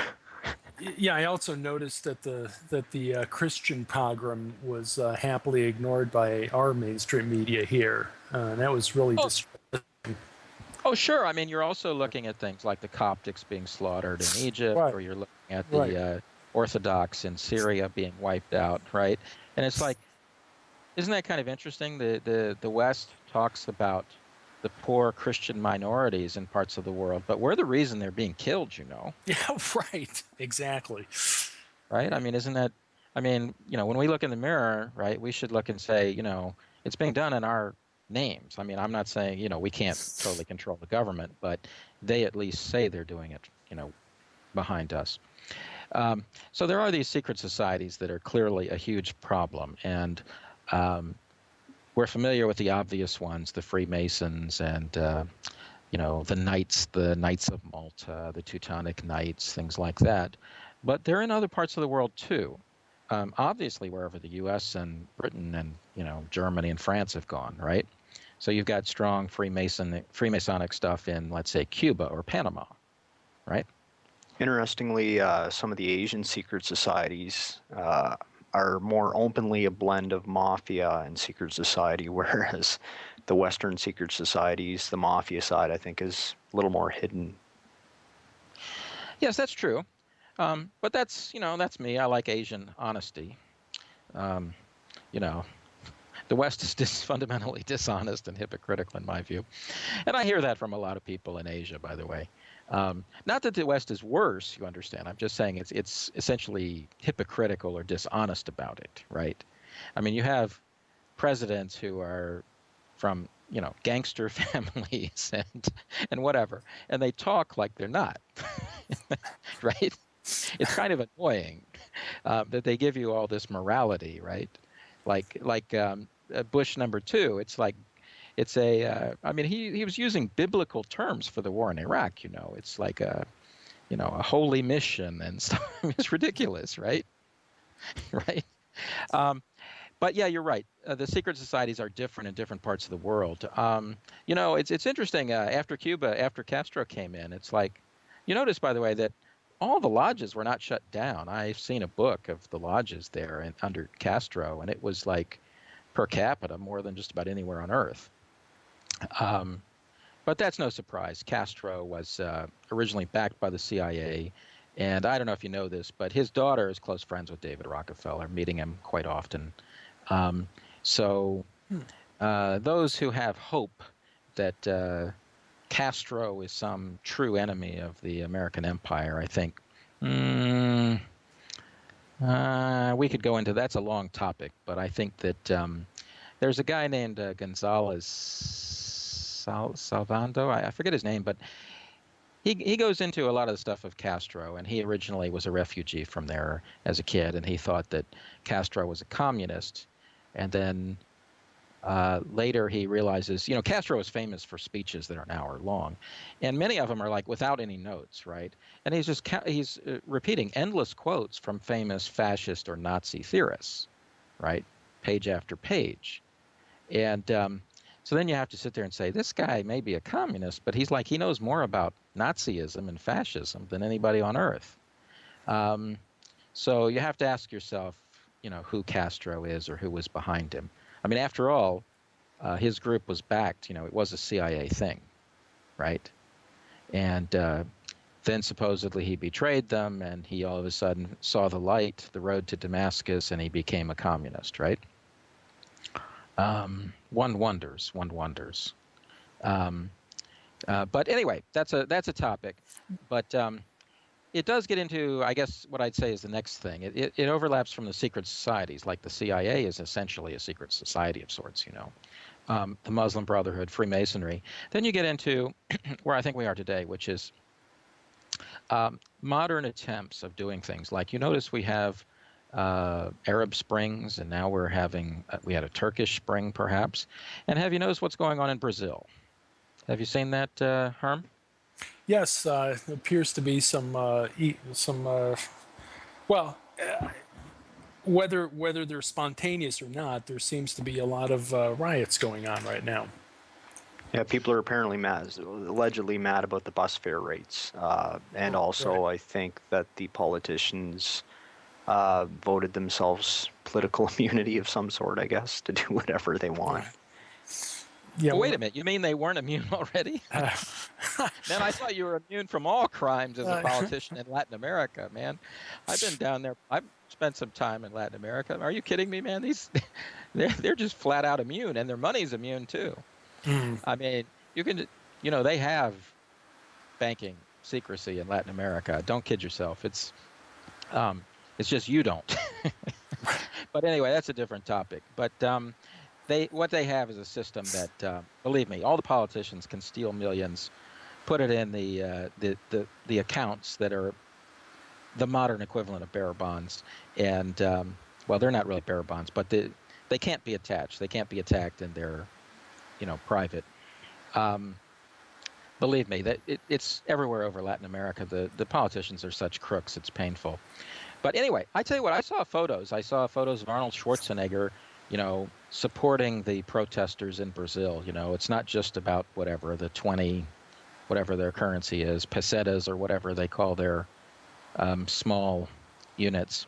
Yeah, I also noticed that the Christian pogrom was happily ignored by our mainstream media here. That was really distressing. Oh, sure. I mean, you're also looking at things like the Coptics being slaughtered in Egypt, Right. or you're looking at the Orthodox in Syria being wiped out, right? And it's like, isn't that kind of interesting? The West talks about the poor Christian minorities in parts of the world, but we're the reason they're being killed, Yeah, right. Exactly. Right? I mean, isn't that, when we look in the mirror, right, we should look and say, it's being done in our names. I mean, I'm not saying, we can't totally control the government, but they at least say they're doing it, behind us. So there are these secret societies that are clearly a huge problem. And we're familiar with the obvious ones, the Freemasons and, the Knights of Malta, the Teutonic Knights, things like that. But they're in other parts of the world too. Obviously, wherever the U.S. and Britain and, Germany and France have gone, right? So you've got strong Freemasonic stuff in, let's say, Cuba or Panama, right? Interestingly, some of the Asian secret societies are more openly a blend of mafia and secret society, whereas the Western secret societies, the mafia side, I think, is a little more hidden. Yes, that's true. But that's me. I like Asian honesty. The West is fundamentally dishonest and hypocritical in my view. And I hear that from a lot of people in Asia, by the way. Not that the West is worse, you understand. I'm just saying it's essentially hypocritical or dishonest about it, right? I mean, you have presidents who are from, gangster families and whatever, and they talk like they're not, right? It's kind of annoying that they give you all this morality, right? Like Bush #2. It's like he was using biblical terms for the war in Iraq. It's like a holy mission and stuff. It's ridiculous, right? Right. But yeah, you're right. The secret societies are different in different parts of the world. It's interesting. After Cuba, after Castro came in, it's like, you notice, by the way, that all the lodges were not shut down. I've seen a book of the lodges there under Castro, and it was like per capita more than just about anywhere on Earth. But that's no surprise. Castro was originally backed by the CIA, and I don't know if you know this, but his daughter is close friends with David Rockefeller, meeting him quite often. Those who have hope that Castro is some true enemy of the American empire, I think, we could go into that's a long topic, but I think that there's a guy named Gonzalez Salvando, I forget his name, but he goes into a lot of the stuff of Castro, and he originally was a refugee from there as a kid, and he thought that Castro was a communist, and then later he realizes, Castro is famous for speeches that are an hour long, and many of them are like without any notes, right? And he's repeating endless quotes from famous fascist or Nazi theorists, right? Page after page. And so then you have to sit there and say, this guy may be a communist, but he knows more about Nazism and fascism than anybody on earth. So you have to ask yourself, who Castro is or who was behind him. I mean, after all, his group was backed. It was a CIA thing, right? And then supposedly he betrayed them, and he all of a sudden saw the light, the road to Damascus, and he became a communist, right? One wonders. But anyway, that's a topic. But it does get into, I guess, what I'd say is the next thing. It overlaps from the secret societies, like the CIA is essentially a secret society of sorts, the Muslim Brotherhood, Freemasonry. Then you get into where I think we are today, which is modern attempts of doing things. Like you notice we have Arab Springs, and now we had a Turkish Spring, perhaps. And have you noticed what's going on in Brazil? Have you seen that, Herm? Yes, appears to be whether they're spontaneous or not, there seems to be a lot of riots going on right now. Yeah, people are apparently allegedly mad about the bus fare rates, and also right. I think that the politicians voted themselves political immunity of some sort, I guess, to do whatever they want. Yeah. Well, wait a minute. You mean they weren't immune already? Man, I thought you were immune from all crimes as a politician in Latin America, man. I've been down there. I've spent some time in Latin America. Are you kidding me, man? They're just flat out immune, and their money's immune too. I mean, they have banking secrecy in Latin America. Don't kid yourself. It's just you don't. But anyway, that's a different topic. But what they have is a system that, believe me, all the politicians can steal millions, put it in the accounts that are the modern equivalent of bearer bonds, and they're not really bearer bonds, but they can't be attached. They can't be attacked, and they're private. Believe me, that it's everywhere over Latin America. The politicians are such crooks; it's painful. But anyway, I tell you what, I saw photos of Arnold Schwarzenegger, supporting the protesters in Brazil. It's not just about whatever their currency is, pesetas or whatever they call their small units.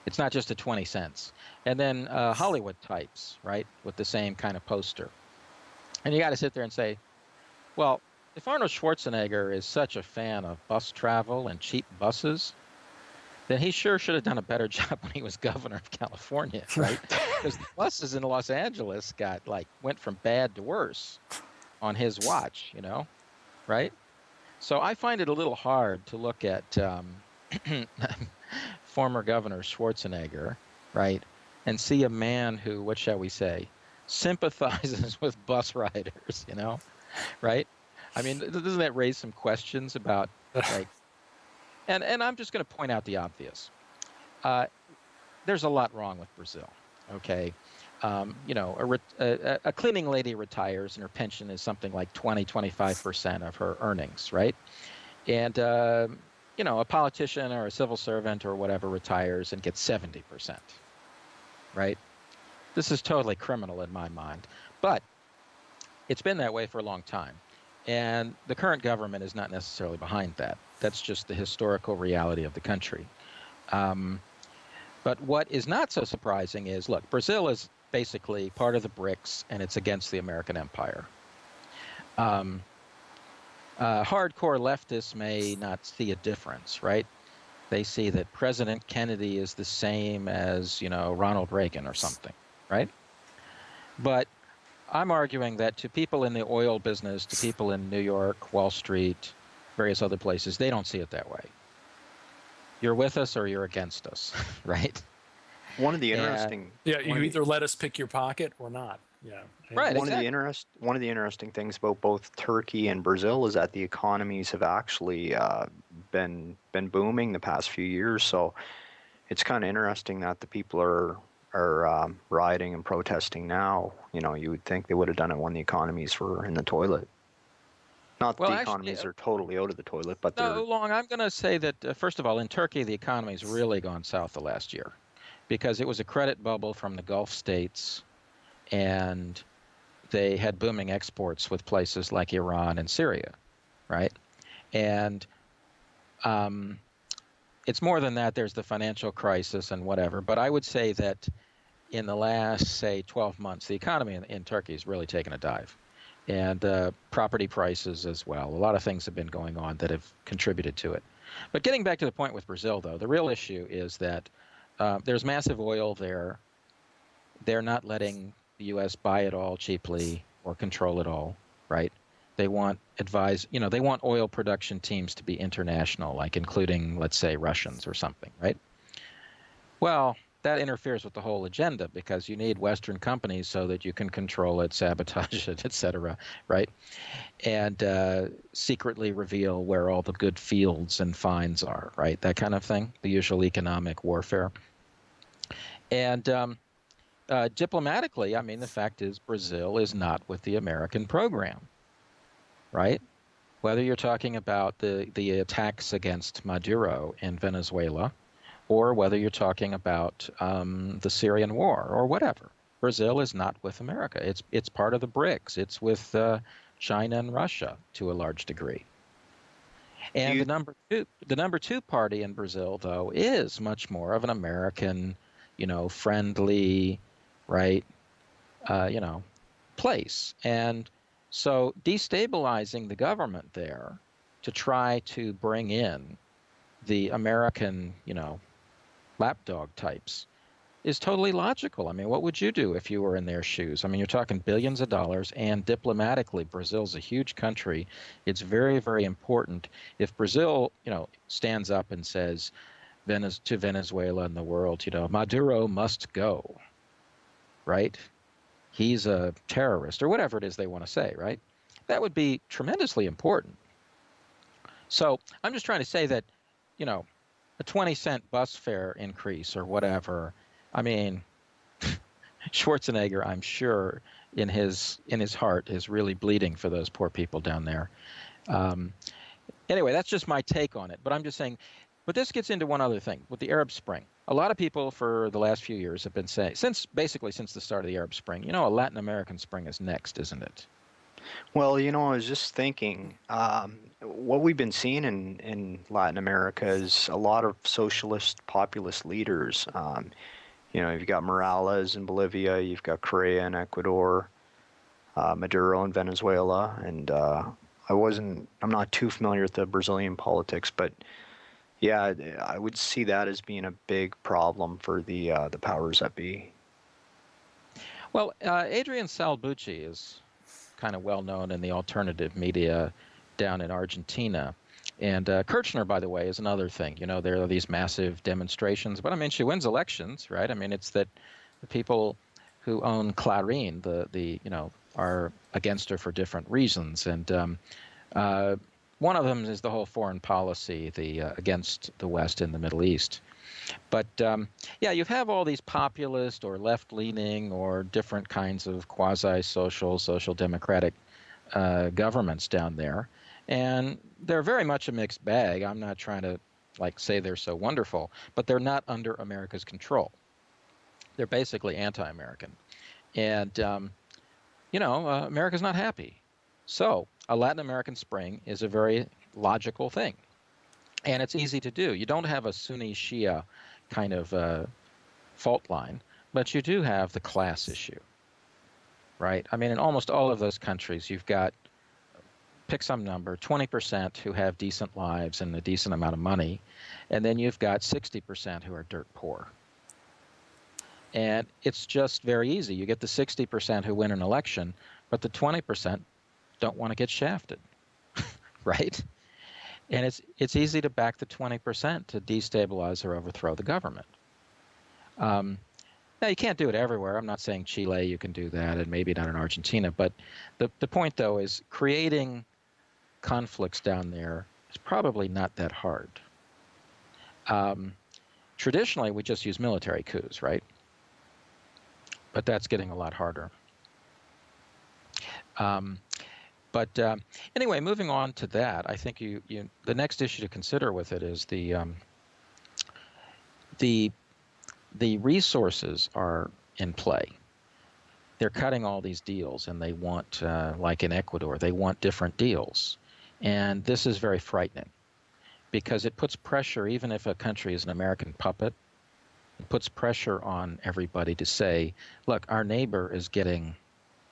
It's not just a 20 cents. And then Hollywood types, right, with the same kind of poster. And you got to sit there and say, well, if Arnold Schwarzenegger is such a fan of bus travel and cheap buses, then he sure should have done a better job when he was governor of California, right? Because the buses in Los Angeles went from bad to worse on his watch, right? So I find it a little hard to look at former Governor Schwarzenegger, right, and see a man who, what shall we say, sympathizes with bus riders, right? I mean, doesn't that raise some questions about, and I'm just going to point out the obvious. There's a lot wrong with Brazil, okay? A cleaning lady retires and her pension is something like 25% of her earnings, right? And, a politician or a civil servant or whatever retires and gets 70%, right? This is totally criminal in my mind. But it's been that way for a long time. And the current government is not necessarily behind that. That's just the historical reality of the country. But what is not so surprising is, look, Brazil is basically part of the BRICS, and it's against the American empire. Hardcore leftists may not see a difference, right? They see that President Kennedy is the same as, Ronald Reagan or something, right? But I'm arguing that to people in the oil business, to people in New York, Wall Street, various other places, they don't see it that way. You're with us or you're against us, right? One of the interesting... you either let us pick your pocket or not. Yeah. Right. One of the interesting things about both Turkey and Brazil is that the economies have actually been booming the past few years. So it's kind of interesting that the people are rioting and protesting now. You would think they would have done it when the economies were in the toilet. Not that the economies are totally out of the toilet, but they're... No, Long, I'm going to say that, first of all, in Turkey, the economy's really gone south the last year because it was a credit bubble from the Gulf states, and they had booming exports with places like Iran and Syria, right? And it's more than that. There's the financial crisis and whatever. But I would say that in the last, say, 12 months, the economy in Turkey has really taken a dive. And property prices as well. A lot of things have been going on that have contributed to it. But getting back to the point with Brazil, though, the real issue is that there's massive oil there. They're not letting the U.S. buy it all cheaply or control it all, right? They want they want oil production teams to be international, like including, let's say, Russians or something, right? Well, that interferes with the whole agenda because you need Western companies so that you can control it, sabotage it, et cetera, right? And secretly reveal where all the good fields and finds are, right? That kind of thing, the usual economic warfare. And diplomatically, I mean, the fact is Brazil is not with the American program, right? Whether you're talking about the attacks against Maduro in Venezuela, or whether you're talking about the Syrian war or whatever. Brazil is not with America. It's part of the BRICS. It's with China and Russia to a large degree. And the number two party in Brazil, though, is much more of an American, friendly, right, place. And so destabilizing the government there to try to bring in the American, lapdog types is totally logical. I mean, what would you do if you were in their shoes? I mean, you're talking billions of dollars, and diplomatically, Brazil's a huge country. It's very, very important. If Brazil, stands up and says to Venezuela and the world, Maduro must go, right? He's a terrorist, or whatever it is they want to say, right? That would be tremendously important. So I'm just trying to say that, a 20-cent bus fare increase or whatever. I mean, Schwarzenegger, I'm sure, in his heart is really bleeding for those poor people down there. Anyway, that's just my take on it. But I'm just saying, but this gets into one other thing with the Arab Spring. A lot of people for the last few years have been saying, since the start of the Arab Spring, a Latin American Spring is next, isn't it? Well, I was just thinking, what we've been seeing in Latin America is a lot of socialist populist leaders. You've got Morales in Bolivia, you've got Correa in Ecuador, Maduro in Venezuela, and I'm not too familiar with the Brazilian politics, but yeah, I would see that as being a big problem for the powers that be. Well, Adrian Salbucci is kind of well known in the alternative media down in Argentina. And Kirchner, by the way, is another thing. There are these massive demonstrations, but I mean, she wins elections, right? I mean, it's that the people who own Clarín, are against her for different reasons. And one of them is the whole foreign policy, against the West in the Middle East. But you have all these populist or left-leaning or different kinds of social democratic governments down there. And they're very much a mixed bag. I'm not trying to say they're so wonderful, but they're not under America's control. They're basically anti-American. And, America's not happy. So a Latin American Spring is a very logical thing. And it's easy to do. You don't have a Sunni Shia kind of fault line, but you do have the class issue, right? I mean, in almost all of those countries, you've got, pick some number, 20% who have decent lives and a decent amount of money, and then you've got 60% who are dirt poor. And it's just very easy. You get the 60% who win an election, but the 20% don't want to get shafted, right? And it's easy to back the 20% to destabilize or overthrow the government. Now, you can't do it everywhere. I'm not saying Chile you can do that, and maybe not in Argentina. But the point, though, is creating conflicts down there is probably not that hard. Traditionally, we just use military coups, right? But that's getting a lot harder. But anyway, moving on to that, I think the next issue to consider with it is the resources are in play. They're cutting all these deals, and they want, like in Ecuador, they want different deals, and this is very frightening. because it puts pressure, even if a country is an American puppet, it puts pressure on everybody to say, look, our neighbor is getting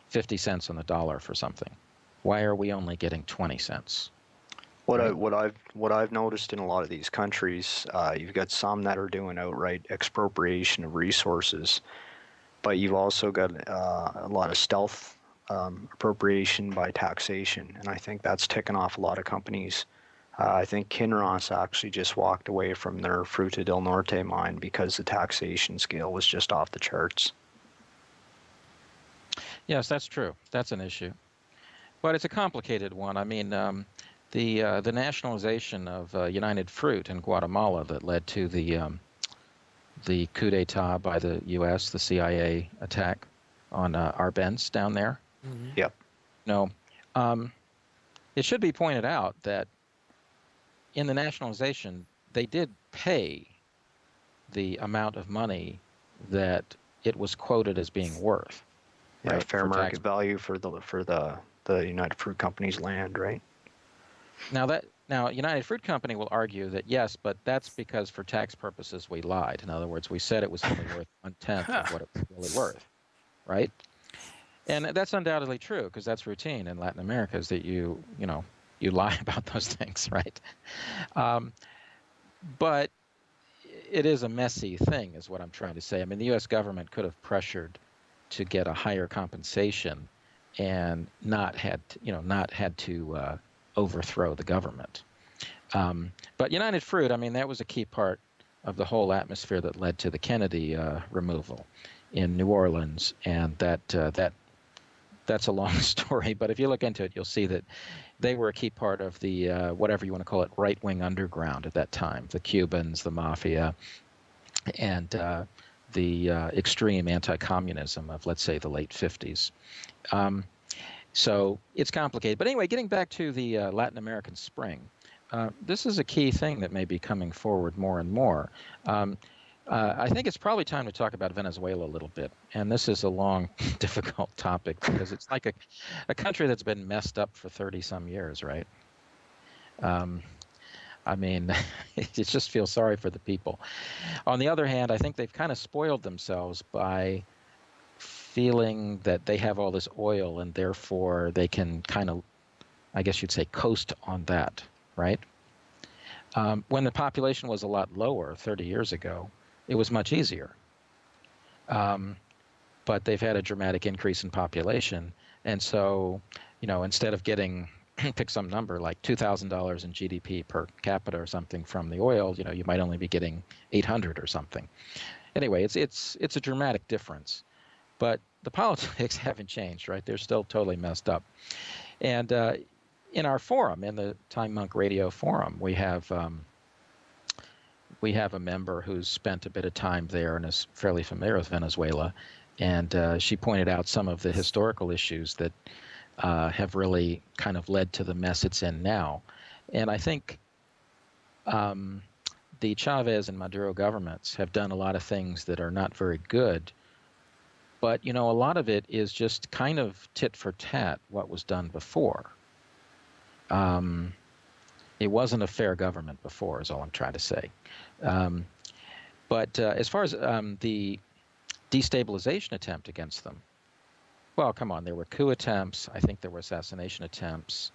50 cents on the dollar for something. Why are we only getting 20 cents? Right? What I've noticed in a lot of these countries, you've got some that are doing outright expropriation of resources, but you've also got a lot of stealth appropriation by taxation, and I think that's ticking off a lot of companies. I think Kinross actually just walked away from their Fruta del Norte mine because the taxation scale was just off the charts. Yes, that's true. That's an issue. But it's a complicated one. I mean, the nationalization of United Fruit in Guatemala that led to the coup d'état by the U.S., the CIA attack on Arbenz down there. Mm-hmm. Yep. No, it should be pointed out that in the nationalization, they did pay the amount of money that it was quoted as being worth. Yeah, right, fair market value for the United Fruit Company's land, right? Now United Fruit Company will argue that yes, but that's because for tax purposes we lied. In other words, we said it was only worth 1/10 of what it was really worth, right? And that's undoubtedly true because that's routine in Latin America is that you lie about those things, right? But it is a messy thing, is what I'm trying to say. I mean, the U.S. government could have pressured to get a higher compensation and not had to overthrow the government. But United Fruit, I mean, that was a key part of the whole atmosphere that led to the Kennedy removal in New Orleans, and that's a long story. But if you look into it, you'll see that they were a key part of the whatever you want to call it, right-wing underground at that time. The Cubans, the mafia, and the extreme anti-communism of, let's say, the late 50s. So it's complicated. But anyway, getting back to the Latin American Spring, this is a key thing that may be coming forward more and more. I think it's probably time to talk about Venezuela a little bit. And this is a long, difficult topic because it's like a country that's been messed up for 30-some years, right? I mean, it just feels sorry for the people. On the other hand, I think they've kind of spoiled themselves by feeling that they have all this oil and therefore they can kind of, I guess you'd say, coast on that, right? When the population was a lot lower 30 years ago, it was much easier. But they've had a dramatic increase in population. And so, instead of getting, pick some number like $2,000 in GDP per capita or something from the oil, you might only be getting 800 or something. Anyway, it's a dramatic difference. But the politics haven't changed, right? They're still totally messed up. And in our forum, in the Time Monk Radio forum, we have a member who's spent a bit of time there and is fairly familiar with Venezuela. And she pointed out some of the historical issues that have really kind of led to the mess it's in now. And I think the Chavez and Maduro governments have done a lot of things that are not very good. But, a lot of it is just kind of tit for tat what was done before. It wasn't a fair government before, is all I'm trying to say. But as far as the destabilization attempt against them, well, come on, there were coup attempts. I think there were assassination attempts.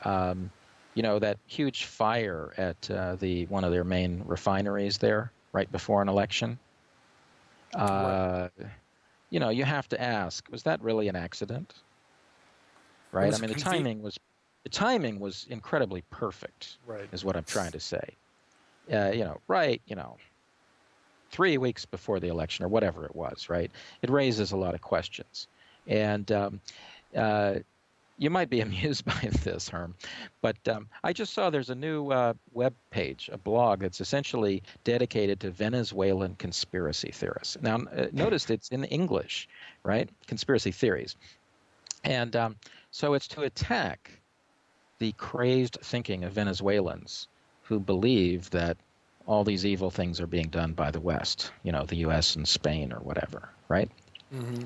That huge fire at one of their main refineries there right before an election. Right. You have to ask, was that really an accident? Right? I mean, the timing was incredibly perfect, Right. is what I'm trying to say. 3 weeks before the election or whatever it was, right? It raises a lot of questions. And you might be amused by this, Herm, but I just saw there's a new web page, a blog that's essentially dedicated to Venezuelan conspiracy theorists. Now, notice it's in English, right? Conspiracy theories. And so it's to attack the crazed thinking of Venezuelans who believe that all these evil things are being done by the West, the U.S. and Spain or whatever, right? Mm-hmm.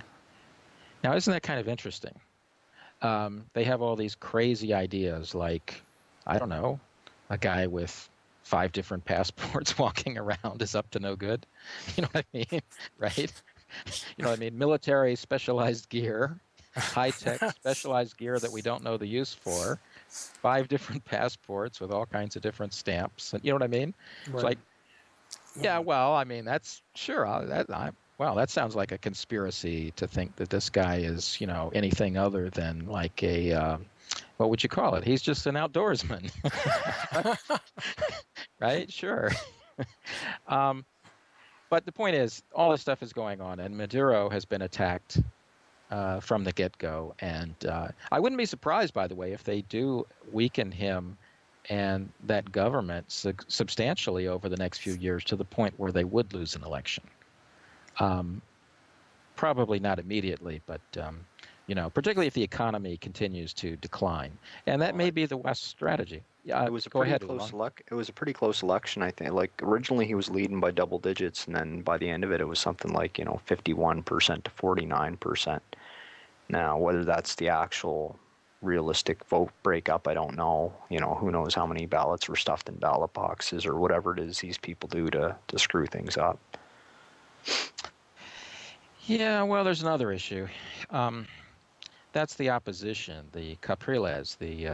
Now, isn't that kind of interesting? They have all these crazy ideas like, I don't know, a guy with 5 different passports walking around is up to no good. You know what I mean? Right? You know what I mean? Military specialized gear, high-tech specialized gear that we don't know the use for, 5 different passports with all kinds of different stamps. And you know what I mean? Right. It's like, yeah, well, I mean, that's sure. Wow, that sounds like a conspiracy to think that this guy is, you know, anything other than like a, what would you call it? He's just an outdoorsman. Right? Sure. But the point is, all this stuff is going on, and Maduro has been attacked from the get-go. And I wouldn't be surprised, by the way, if they do weaken him and that government substantially over the next few years to the point where they would lose an election. Probably not immediately, but you know, particularly if the economy continues to decline, and that may be the West's strategy. Yeah, It was a go pretty ahead. close It was a pretty close election, I think. Like originally he was leading by double digits, and then by the end of it, it was something like 51% to 49%. Now, whether that's the actual realistic vote breakup, I don't know. Who knows how many ballots were stuffed in ballot boxes or whatever it is these people do to screw things up. Yeah, well, there's another issue. That's the opposition, the Capriles, the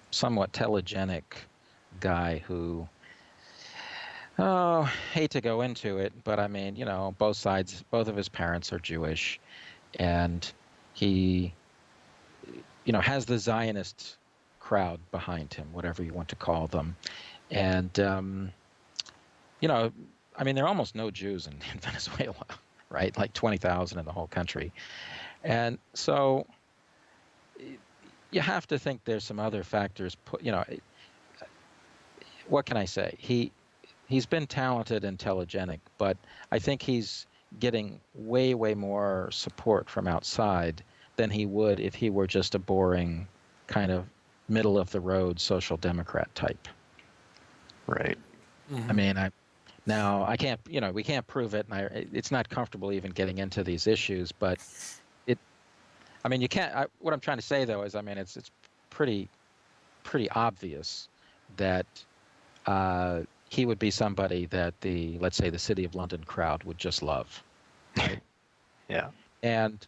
somewhat telegenic guy who, hate to go into it, but I mean, both of his parents are Jewish, and he, has the Zionist crowd behind him, whatever you want to call them. And, I mean, there are almost no Jews in Venezuela, right? Like 20,000 in the whole country. And so you have to think there's some other factors. What can I say? He's been talented and telegenic, but I think he's getting way, way more support from outside than he would if he were just a boring kind of middle-of-the-road social democrat type. Right. Mm-hmm. I mean, I can't, we can't prove it, and it's not comfortable even getting into these issues, but you can't, what I'm trying to say, though, is, it's pretty obvious that he would be somebody that let's say the City of London crowd would just love. Right? Yeah. And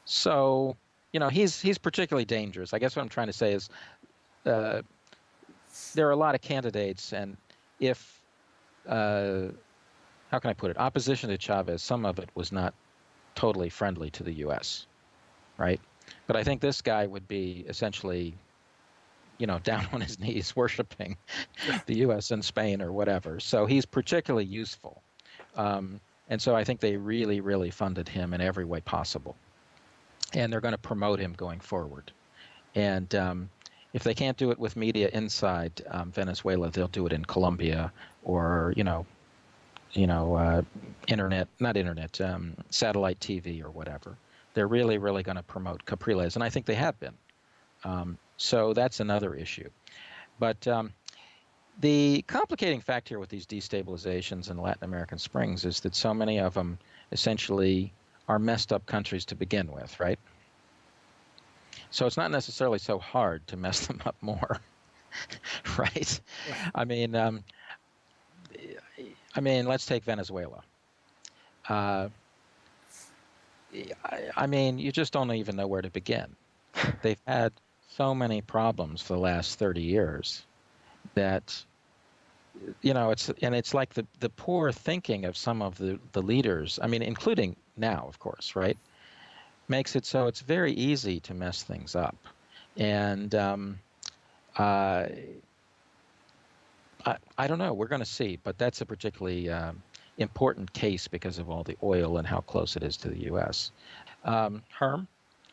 so, he's particularly dangerous. I guess what I'm trying to say is there are a lot of candidates, and if, how can I put it, opposition to Chavez, some of it was not totally friendly to the U.S., right? But I think this guy would be essentially, down on his knees worshiping the U.S. and Spain or whatever. So he's particularly useful. And so I think they really, really funded him in every way possible. And they're going to promote him going forward. And if they can't do it with media inside Venezuela, they'll do it in Colombia or, satellite TV or whatever. They're really, really going to promote Capriles, and I think they have been. So that's another issue. But the complicating fact here with these destabilizations in Latin American Springs is that so many of them essentially are messed up countries to begin with, right? So it's not necessarily so hard to mess them up more, right? I mean, let's take Venezuela. You just don't even know where to begin. They've had so many problems for the last 30 years that, it's like the poor thinking of some of the leaders, including now, of course, right, makes it so it's very easy to mess things up. And I don't know, we're going to see, but that's a particularly important case because of all the oil and how close it is to the U.S. Herm?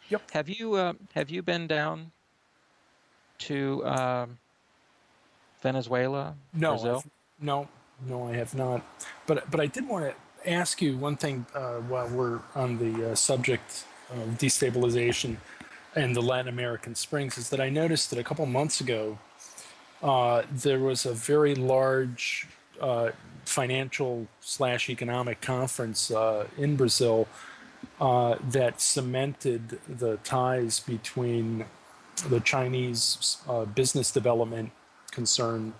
Yep. Have you been down to Venezuela? No, Brazil? No, I have not. But I did want to ask you one thing while we're on the subject of destabilization and the Latin American Springs, is that I noticed that a couple months ago there was a very large financial/economic conference in Brazil that cemented the ties between the Chinese business development concern,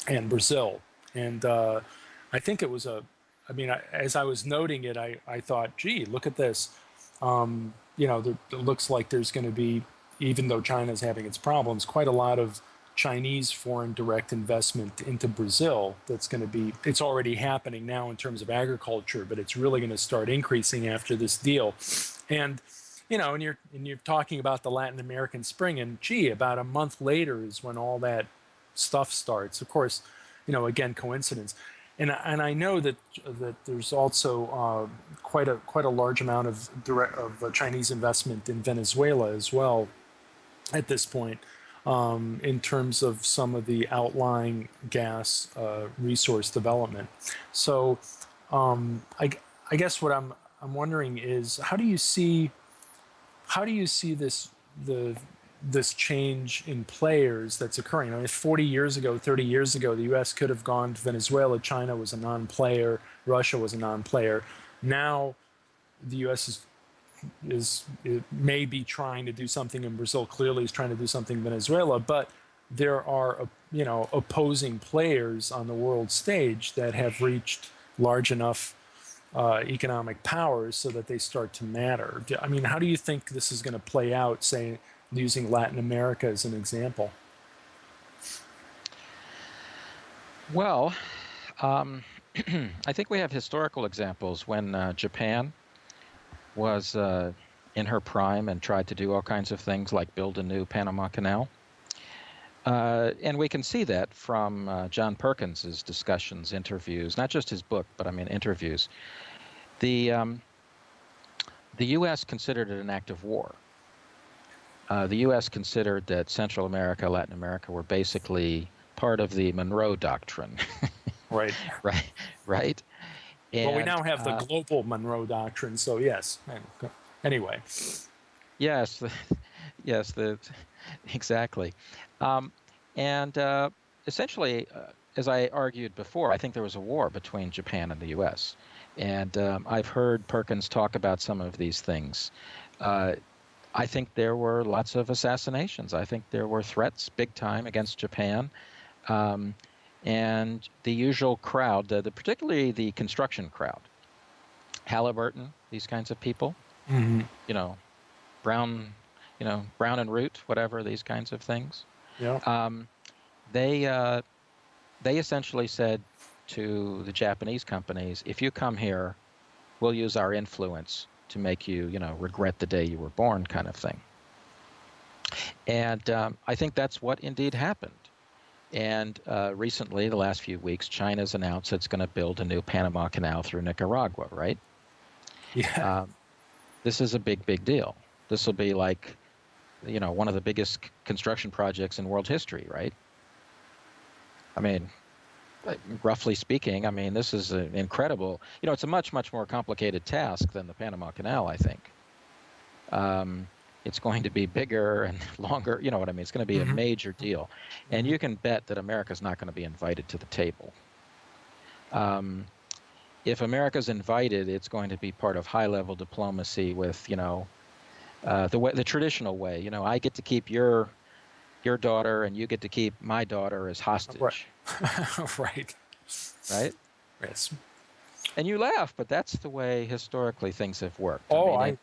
and Brazil. And I think it was as I was noting it, I thought, gee, look at this. It looks like there's going to be, even though China's having its problems, quite a lot of Chinese foreign direct investment into Brazil. It's already happening now in terms of agriculture, but it's really going to start increasing after this deal. And and you're talking about the Latin American Spring, and gee, about a month later is when all that stuff starts. Of course, again, coincidence. And I know that there's also quite a large amount of Chinese investment in Venezuela as well at this point, in terms of some of the outlying gas resource development. So I guess what I'm wondering is, how do you see this change in players that's occurring? I mean, 40 years ago, 30 years ago, the U.S. could have gone to Venezuela. China was a non-player. Russia was a non-player. Now, the U.S. may be trying to do something in Brazil. Clearly, is trying to do something in Venezuela. But there are, opposing players on the world stage that have reached large enough economic powers so that they start to matter. I mean, how do you think this is going to play out, say, using Latin America as an example? Well, I think we have historical examples when Japan was in her prime and tried to do all kinds of things like build a new Panama Canal. And we can see that from John Perkins's discussions, interviews, not just his book, but I mean interviews. The U.S. considered it an act of war. The U.S. considered that Central America, Latin America were basically part of the Monroe Doctrine. Right. Right. And, well, we now have the global Monroe Doctrine, so yes. Anyway. Yes, exactly. Essentially, as I argued before, I think there was a war between Japan and the U.S. And I've heard Perkins talk about some of these things. I think there were lots of assassinations. I think there were threats, big time, against Japan. And the usual crowd, particularly the construction crowd, Halliburton, these kinds of people, Brown and Root, whatever, these kinds of things. Yeah. They essentially said to the Japanese companies, if you come here, we'll use our influence to make you, regret the day you were born, kind of thing. And I think that's what indeed happened. And recently, the last few weeks, China's announced it's going to build a new Panama Canal through Nicaragua, right? Yeah. This is a big, big deal. This will be like, one of the biggest construction projects in world history, right? I mean, roughly speaking, this is an incredible, it's a much, much more complicated task than the Panama Canal, I think. It's going to be bigger and longer, you know what I mean? It's going to be a major deal. And you can bet that America's not going to be invited to the table. If America's invited, it's going to be part of high-level diplomacy with, the traditional way. I get to keep your daughter and you get to keep my daughter as hostage. Right. Right? Yes. And you laugh, but that's the way historically things have worked. I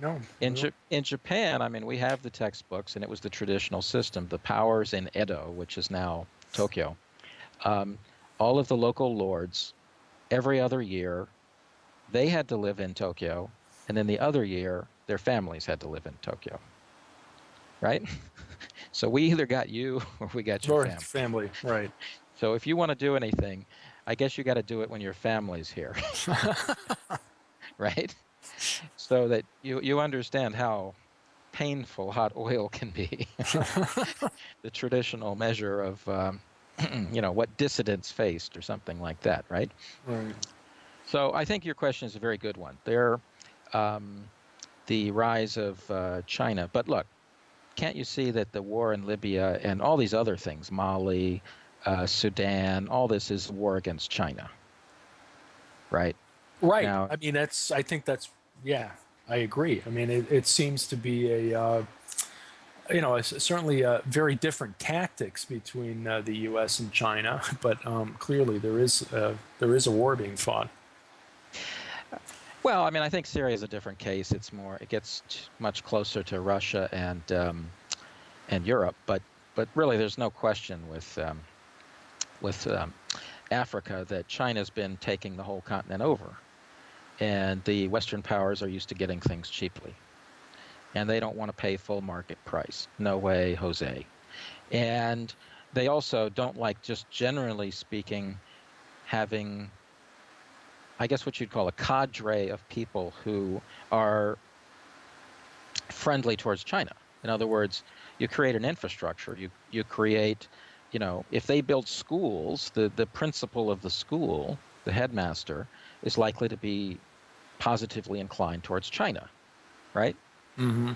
know. In Japan, we have the textbooks, and it was the traditional system. The powers in Edo, which is now Tokyo, all of the local lords, every other year, they had to live in Tokyo, and then the other year, their families had to live in Tokyo. Right? So we either got you or we got your family. Right. So if you want to do anything, I guess you got to do it when your family's here. Right? So that you understand how painful hot oil can be. The traditional measure of, what dissidents faced or something like that, right? Right. So I think your question is a very good one. The rise of China. But look, can't you see that the war in Libya and all these other things, Mali, Sudan, all this is a war against China, right? Right. Now, I think that's, yeah, I agree. It seems to be certainly very different tactics between the U.S. and China, but clearly there is a war being fought. Well, I mean, I think Syria is a different case. It gets much closer to Russia and Europe, but really, there's no question with Africa that China's been taking the whole continent over, and the Western powers are used to getting things cheaply, and they don't want to pay full market price. No way, Jose. And they also don't like, just generally speaking, having, I guess, what you'd call a cadre of people who are friendly towards China. In other words, you create an infrastructure. You create, if they build schools, the principal of the school, the headmaster, is likely to be positively inclined towards China, right? Mm-hmm.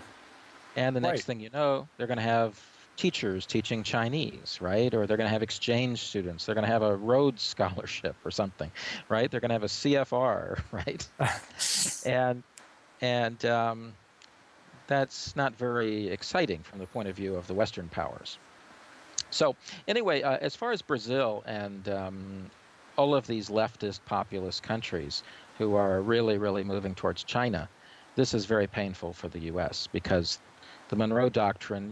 And the next thing you know, they're going to have teachers teaching Chinese, right? Or they're going to have exchange students. They're going to have a Rhodes Scholarship or something, right? They're going to have a CFR, right? and that's not very exciting from the point of view of the Western powers. So anyway, as far as Brazil and all of these leftist populist countries who are really, really moving towards China, this is very painful for the U.S. because the Monroe Doctrine,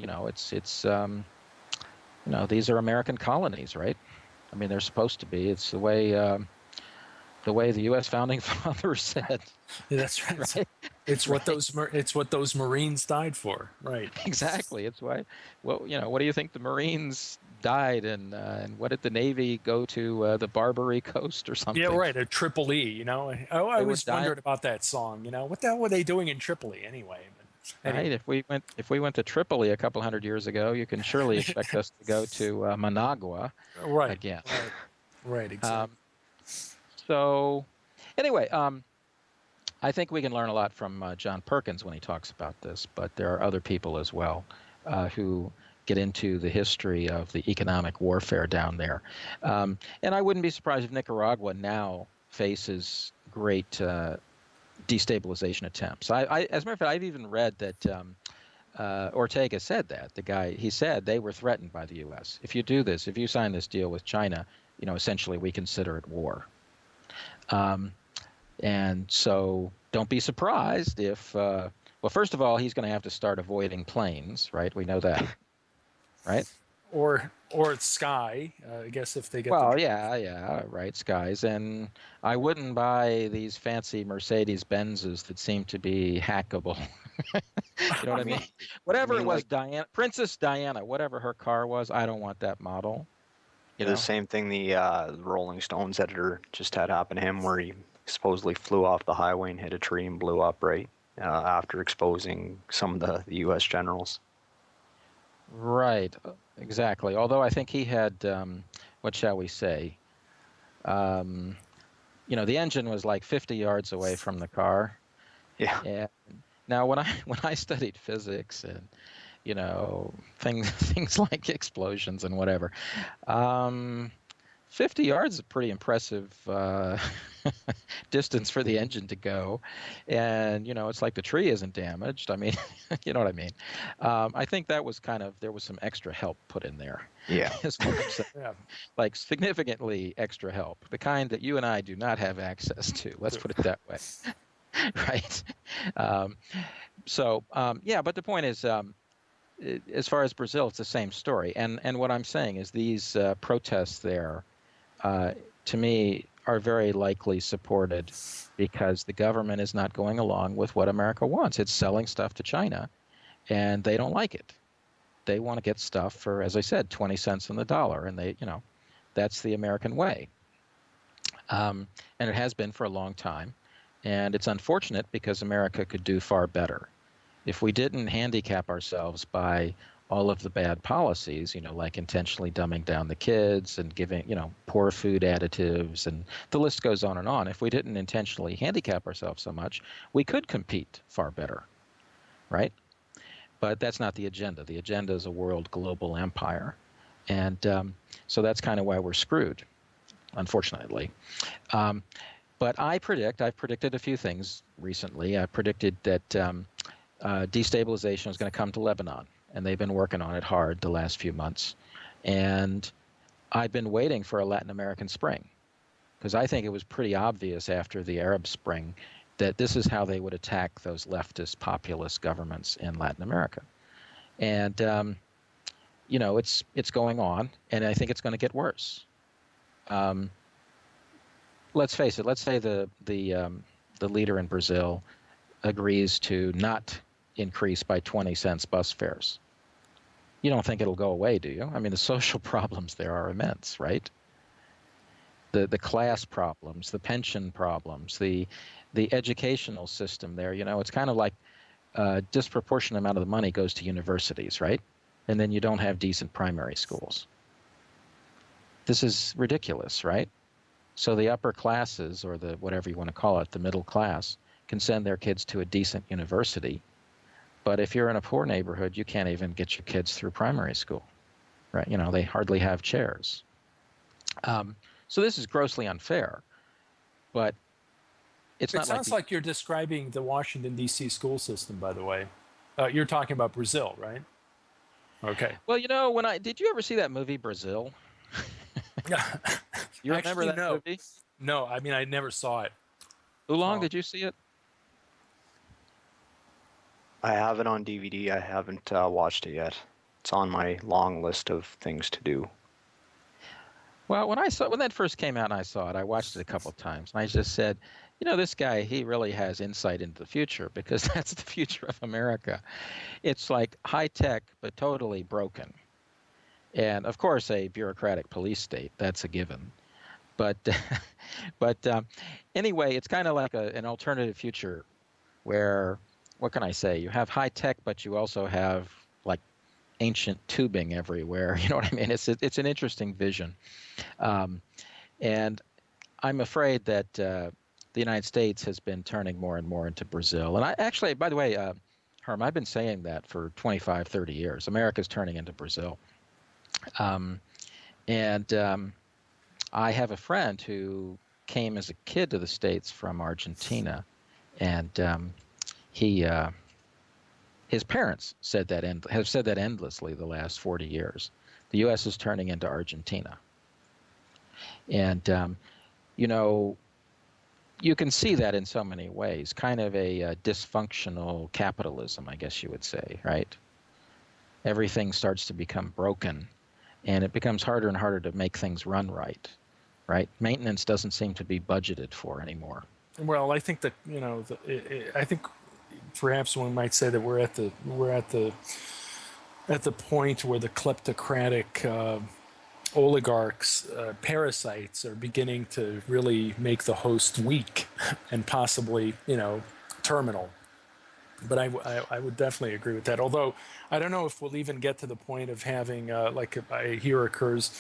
these are American colonies, right? I mean, they're supposed to be. It's the way the U.S. founding fathers said. Yeah, that's right. Right? It's what those Marines died for, right? Exactly. It's why. Well, what do you think the Marines died in? And what did the Navy go to the Barbary Coast or something? Yeah, right. A Tripoli. I always wondered about that song. What the hell were they doing in Tripoli anyway? Right. If we went to Tripoli a couple hundred years ago, you can surely expect us to go to Managua again. Right. Exactly. So, anyway, I think we can learn a lot from John Perkins when he talks about this, but there are other people as well who get into the history of the economic warfare down there. And I wouldn't be surprised if Nicaragua now faces great destabilization attempts. As a matter of fact, I've even read that Ortega said that. He said they were threatened by the U.S. If you do this, if you sign this deal with China, essentially we consider it war. And so don't be surprised if, well, first of all, he's going to have to start avoiding planes, right? We know that, right? Or sky, I guess, if they get. Well, yeah, right, skies. And I wouldn't buy these fancy Mercedes Benzes that seem to be hackable. You know what I mean? Whatever it was, like Princess Diana, whatever her car was, I don't want that model. The same thing the Rolling Stones editor just had happen to him, where he supposedly flew off the highway and hit a tree and blew up right after exposing some of the U.S. generals. Right, exactly. Although I think he had, what shall we say, the engine was like 50 yards away from the car. Yeah. And now when I studied physics and things like explosions and whatever, 50 yards is a pretty impressive distance for the engine to go. And, it's like the tree isn't damaged. I mean, you know what I mean? I think that was there was some extra help put in there. Yeah. Yeah. Like significantly extra help, the kind that you and I do not have access to. Let's put it that way. Right. But the point is, as far as Brazil, it's the same story. And what I'm saying is these protests there, to me, are very likely supported because the government is not going along with what America wants. It's selling stuff to China, and they don't like it. They want to get stuff for, as I said, 20 cents on the dollar, and that's the American way. And it has been for a long time. And it's unfortunate because America could do far better. If we didn't handicap ourselves by all of the bad policies, like intentionally dumbing down the kids and giving, poor food additives, and the list goes on and on. If we didn't intentionally handicap ourselves so much, we could compete far better, right? But that's not the agenda. The agenda is a world global empire. And so that's kind of why we're screwed, unfortunately. But I've predicted a few things recently. I predicted that destabilization was going to come to Lebanon and they've been working on it hard the last few months. And I've been waiting for a Latin American Spring, because I think it was pretty obvious after the Arab Spring that this is how they would attack those leftist populist governments in Latin America. And it's going on, and I think it's going to get worse. Let's face it. Let's say the leader in Brazil agrees to not increase by 20 cents bus fares. You don't think it'll go away, do you? I mean, the social problems there are immense, right? The class problems, the pension problems, the educational system there. It's kind of like a disproportionate amount of the money goes to universities, right? And then you don't have decent primary schools. This is ridiculous, right? So the upper classes, or the whatever you want to call it, the middle class, can send their kids to a decent university. But if you're in a poor neighborhood, you can't even get your kids through primary school, right? They hardly have chairs. So this is grossly unfair, but it sounds like you're describing the Washington, D.C. school system, by the way. You're talking about Brazil, right? Okay. Well, did you ever see that movie, Brazil? You remember that movie? No, I mean, I never saw it. How long did you see it? I have it on DVD. I haven't watched it yet. It's on my long list of things to do. Well, when that first came out and I saw it, I watched it a couple of times, and I just said, this guy, he really has insight into the future, because that's the future of America. It's like high tech, but totally broken. And of course, a bureaucratic police state, that's a given. But anyway, it's kind of like an alternative future where, what can I say? You have high tech, but you also have like ancient tubing everywhere. You know what I mean? It's an interesting vision. And I'm afraid that the United States has been turning more and more into Brazil. And I actually, by the way, Herm, I've been saying that for 25, 30 years. America's turning into Brazil. I have a friend who came as a kid to the States from Argentina, and his parents have said that endlessly the last 40 years. The U.S. is turning into Argentina. And, you can see that in so many ways, kind of a dysfunctional capitalism, I guess you would say, right? Everything starts to become broken, and it becomes harder and harder to make things run right? Maintenance doesn't seem to be budgeted for anymore. Well, I think that, I think perhaps one might say that we're at the point where the kleptocratic oligarchs, parasites, are beginning to really make the host weak and possibly, terminal. But I would definitely agree with that. Although I don't know if we'll even get to the point of having, like I hear occurs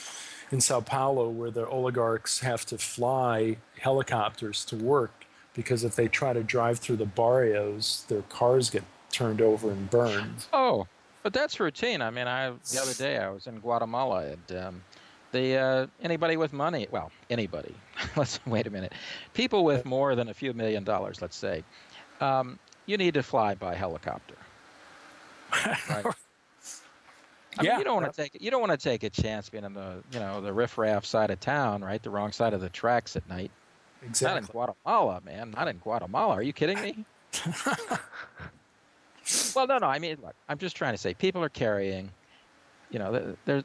in Sao Paulo, where the oligarchs have to fly helicopters to work, because if they try to drive through the barrios, their cars get turned over and burned. Oh, but that's routine. I mean, the other day I was in Guatemala, and anybody with money, well, anybody, wait a minute, people with more than a few $1 million, let's say, you need to fly by helicopter. Right? I mean, you don't want to take a chance being on the riffraff side of town, right? The wrong side of the tracks at night. Exactly. Not in Guatemala, man. Not in Guatemala. Are you kidding me? Well, no. I mean, look, I'm just trying to say, people are carrying, there's,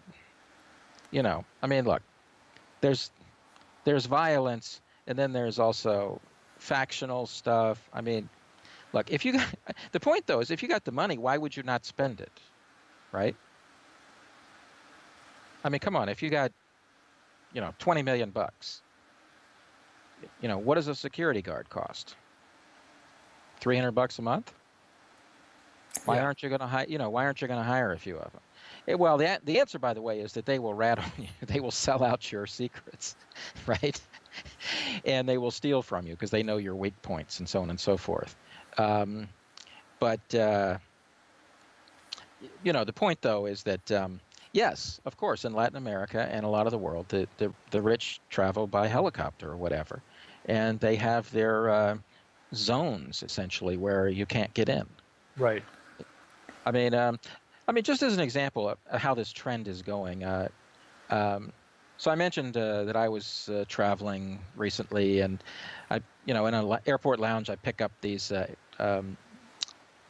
I mean, look, there's violence, and then there's also factional stuff. I mean, look, the point though is, if you got the money, why would you not spend it, right? I mean, come on, if you got, $20 million bucks, what does a security guard cost? $300 a month? Why aren't you going to hire? Why aren't you going to hire a few of them? Well, the answer, by the way, is that they will rat on you. They will sell out your secrets, right? And they will steal from you because they know your weak points and so on and so forth. But the point, though, is that, yes, of course, in Latin America and a lot of the world, the rich travel by helicopter or whatever, and they have their zones, essentially, where you can't get in. Right. I mean, I mean, just as an example of how this trend is going. So I mentioned that I was traveling recently, and in an airport lounge, I pick up these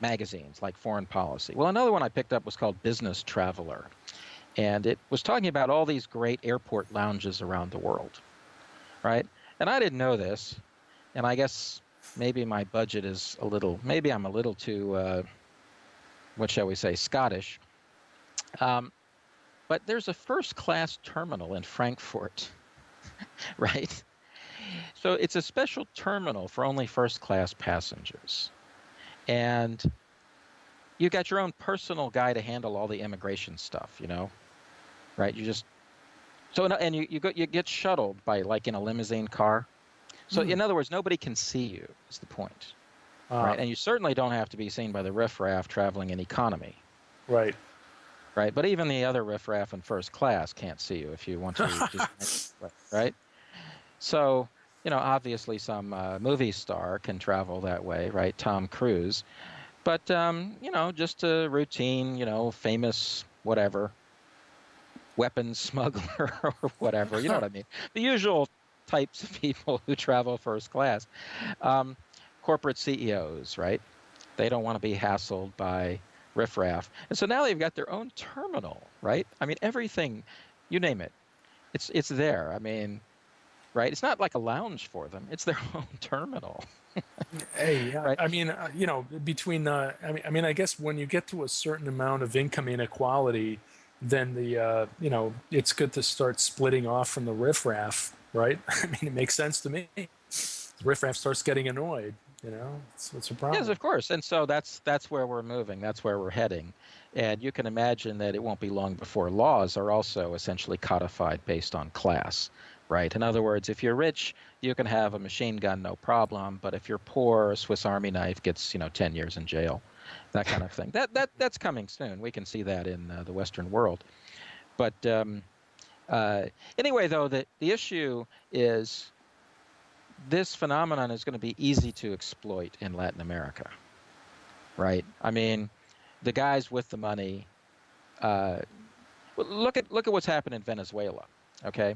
magazines like Foreign Policy. Well, another one I picked up was called Business Traveler, and it was talking about all these great airport lounges around the world, right? And I didn't know this, and I guess maybe my budget is maybe I'm a little too, what shall we say, Scottish. But there's a first-class terminal in Frankfurt, right? So it's a special terminal for only first-class passengers. And you got your own personal guy to handle all the immigration stuff, right? And you get shuttled by like in a limousine car. So in other words, nobody can see you is the point, right? And you certainly don't have to be seen by the riffraff traveling in economy. Right. Right, but even the other riffraff in first class can't see you if you want to just, right? So, obviously some movie star can travel that way, right? Tom Cruise. But, just a routine, famous whatever, weapons smuggler or whatever, you know what I mean? The usual types of people who travel first class. Corporate CEOs, right? They don't want to be hassled by riffraff. And so now they've got their own terminal, right? I mean, everything, you name it, it's there. I mean, right? It's not like a lounge for them. It's their own terminal. Hey, right? I mean, between I guess when you get to a certain amount of income inequality, then it's good to start splitting off from the riffraff, right? I mean, it makes sense to me. The riffraff starts getting annoyed. What's the problem? Yes, of course. And so that's where we're moving. That's where we're heading. And you can imagine that it won't be long before laws are also essentially codified based on class, right? In other words, if you're rich, you can have a machine gun, no problem. But if you're poor, a Swiss Army knife gets, 10 years in jail, that kind of thing. That's coming soon. We can see that in the Western world. But anyway, though, the issue is this phenomenon is going to be easy to exploit in Latin America, right? I mean, the guys with the money. Look at what's happened in Venezuela. Okay,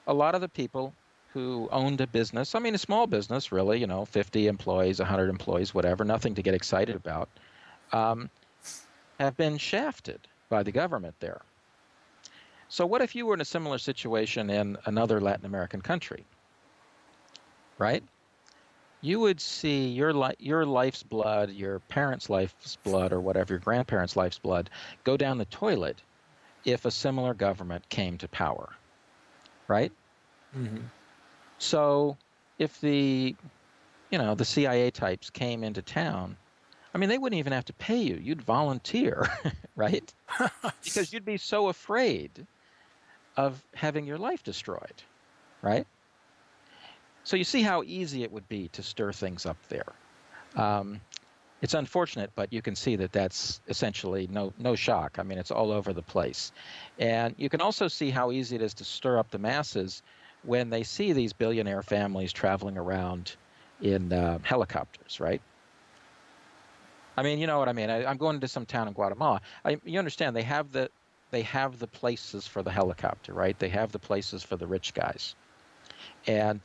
a lot of the people who owned a business, I mean, a small business, really, 50 employees, 100 employees, whatever, nothing to get excited about, have been shafted by the government there. So what if you were in a similar situation in another Latin American country? Right? You would see your life's blood, your parents' life's blood, or whatever, your grandparents' life's blood, go down the toilet if a similar government came to power. Right? Mm-hmm. So if the CIA types came into town, I mean, they wouldn't even have to pay you. You'd volunteer, right? Because you'd be so afraid of having your life destroyed, right? So you see how easy it would be to stir things up there. It's unfortunate, but you can see that that's essentially no shock. I mean, it's all over the place. And you can also see how easy it is to stir up the masses when they see these billionaire families traveling around in helicopters, right? I mean, you know what I mean. I'm going to some town in Guatemala. You understand, they have the places for the helicopter, right? They have the places for the rich guys. And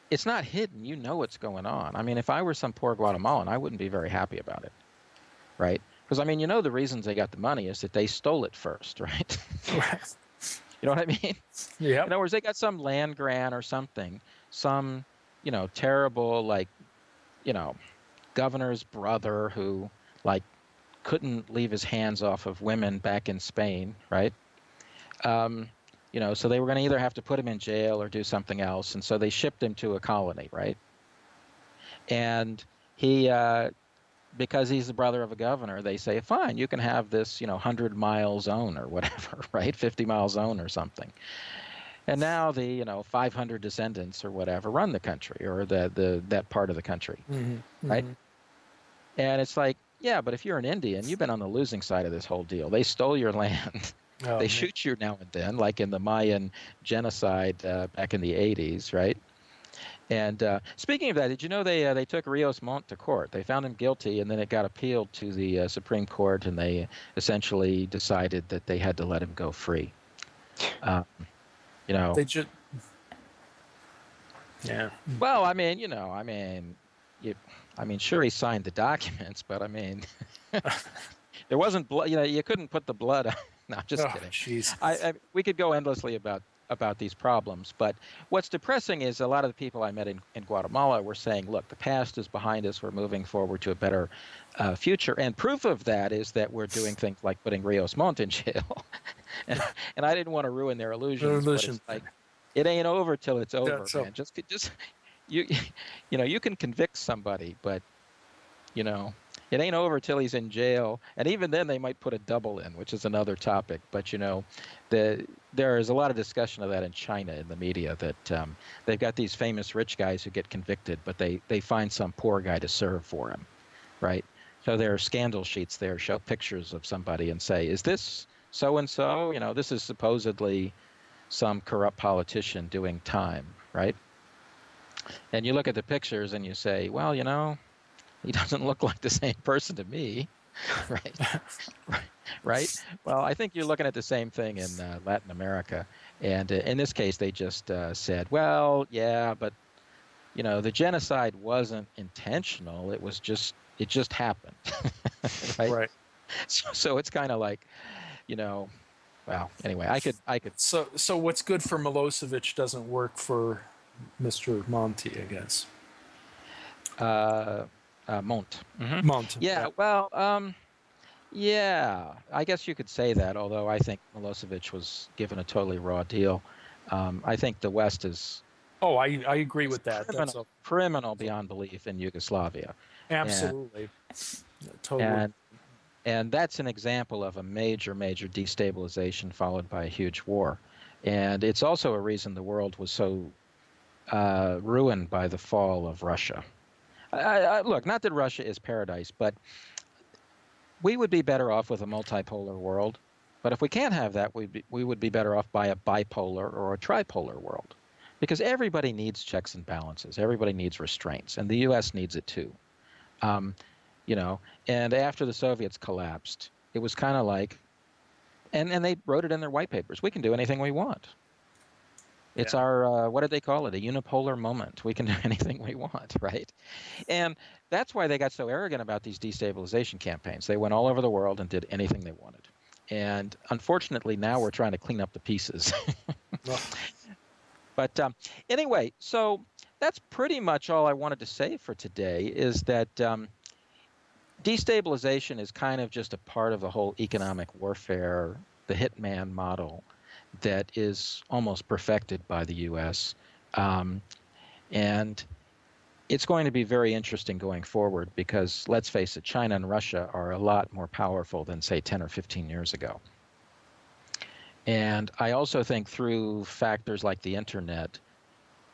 it's not hidden. You know what's going on. I mean, if I were some poor Guatemalan, I wouldn't be very happy about it, right? Because, I mean, the reasons they got the money is that they stole it first, right? You know what I mean? Yeah. In other words, they got some land grant or something, some, terrible, governor's brother who, couldn't leave his hands off of women back in Spain, right? So they were going to either have to put him in jail or do something else. And so they shipped him to a colony, right? And he, because he's the brother of a governor, they say, fine, you can have this, 100-mile zone or whatever, right? 50-mile zone or something. And now the, 500 descendants or whatever run the country or that part of the country, right? And it's like, yeah, but if you're an Indian, you've been on the losing side of this whole deal. They stole your land. They shoot you now and then, like in the Mayan genocide back in the 80s, right? And speaking of that, did you know they took Rios Montt to court? They found him guilty, and then it got appealed to the Supreme Court, and they essentially decided that they had to let him go free. You know, They just, yeah. well, I mean, sure, he signed the documents, but I mean, there wasn't blood. You couldn't put the blood on. No, just kidding. Jeez. We could go endlessly about these problems, but what's depressing is a lot of the people I met in Guatemala were saying, look, the past is behind us. We're moving forward to a better future. And proof of that is that we're doing things like putting Rios Montt in jail. and I didn't want to ruin their illusions. But it's like, it ain't over till it's over, man. Just you can convict somebody, but it ain't over till he's in jail. And even then they might put a double in, which is another topic. But there is a lot of discussion of that in China in the media, that they've got these famous rich guys who get convicted, but they find some poor guy to serve for him, right? So there are scandal sheets there, show pictures of somebody and say, is this so-and-so? This is supposedly some corrupt politician doing time, right? And you look at the pictures and you say, well, he doesn't look like the same person to me, right? Right? Well, I think you're looking at the same thing in Latin America. And in this case, they just said, well, yeah, but, the genocide wasn't intentional. It just happened, right? Right. So it's kind of like, well, anyway, I could. So what's good for Milosevic doesn't work for Mr. Monty, I guess. Montt. Mm-hmm. Montt. Yeah. Well, yeah, I guess you could say that, although I think Milosevic was given a totally raw deal. I think the West is... Oh, I agree with that. Criminal beyond belief in Yugoslavia. Absolutely. Totally. And that's an example of a major, major destabilization followed by a huge war. And it's also a reason the world was so ruined by the fall of Russia. Look, not that Russia is paradise, but we would be better off with a multipolar world. But if we can't have that, we would be better off by a bipolar or a tripolar world. Because everybody needs checks and balances. Everybody needs restraints. And the U.S. needs it too. And after the Soviets collapsed, it was kind of like, and they wrote it in their white papers, we can do anything we want. It's our, what did they call it? A unipolar moment. We can do anything we want, right? And that's why they got so arrogant about these destabilization campaigns. They went all over the world and did anything they wanted. And unfortunately, now we're trying to clean up the pieces. But anyway, so that's pretty much all I wanted to say for today, is that destabilization is kind of just a part of the whole economic warfare, the hitman model that is almost perfected by the U.S. And it's going to be very interesting going forward because, let's face it, China and Russia are a lot more powerful than, say, 10 or 15 years ago. And I also think through factors like the internet,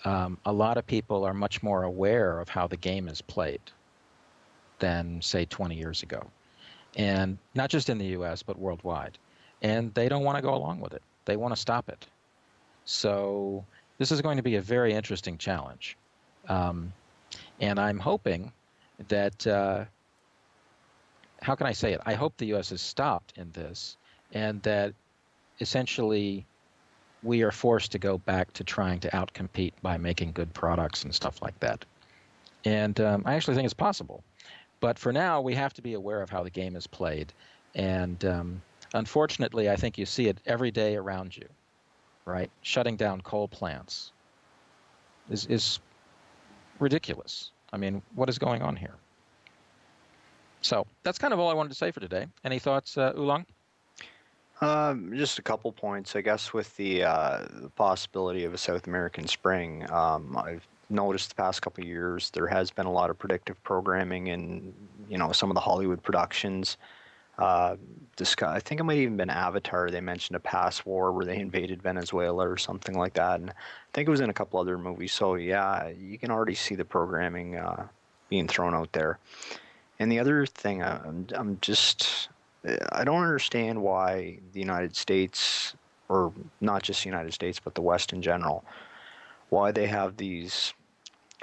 a lot of people are much more aware of how the game is played than, say, 20 years ago. And not just in the U.S., but worldwide. And they don't want to go along with it. They want to stop it. So this is going to be a very interesting challenge. And I'm hoping that, how can I say it? I hope the U.S. is stopped in this, and that essentially we are forced to go back to trying to outcompete by making good products and stuff like that. And I actually think it's possible. But for now, we have to be aware of how the game is played. And unfortunately, I think you see it every day around you, right? Shutting down coal plants is ridiculous. I mean, what is going on here? So that's kind of all I wanted to say for today. Any thoughts, Oolong? Just a couple points, I guess, with the possibility of a South American Spring. I've noticed the past couple of years there has been a lot of predictive programming in, some of the Hollywood productions. I think it might have even been Avatar. They mentioned a past war where they invaded Venezuela or something like that, and I think it was in a couple other movies. So yeah, you can already see the programming being thrown out there. And the other thing, I don't understand why the United States, or not just the United States, but the West in general, why they have these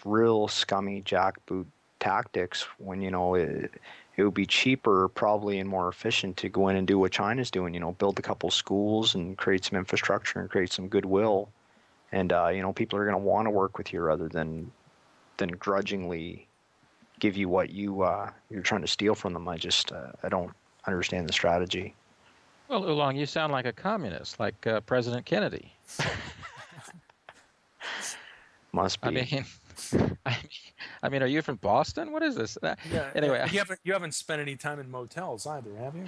real scummy jackboot tactics when, it would be cheaper probably and more efficient to go in and do what China's doing, build a couple schools and create some infrastructure and create some goodwill. And, people are going to want to work with you rather than grudgingly give you what you're trying to steal from them. I don't understand the strategy. Well, Oolong, you sound like a communist, like President Kennedy. Must be. I mean, are you from Boston? What is this? Yeah. Anyway, you haven't spent any time in motels either, have you?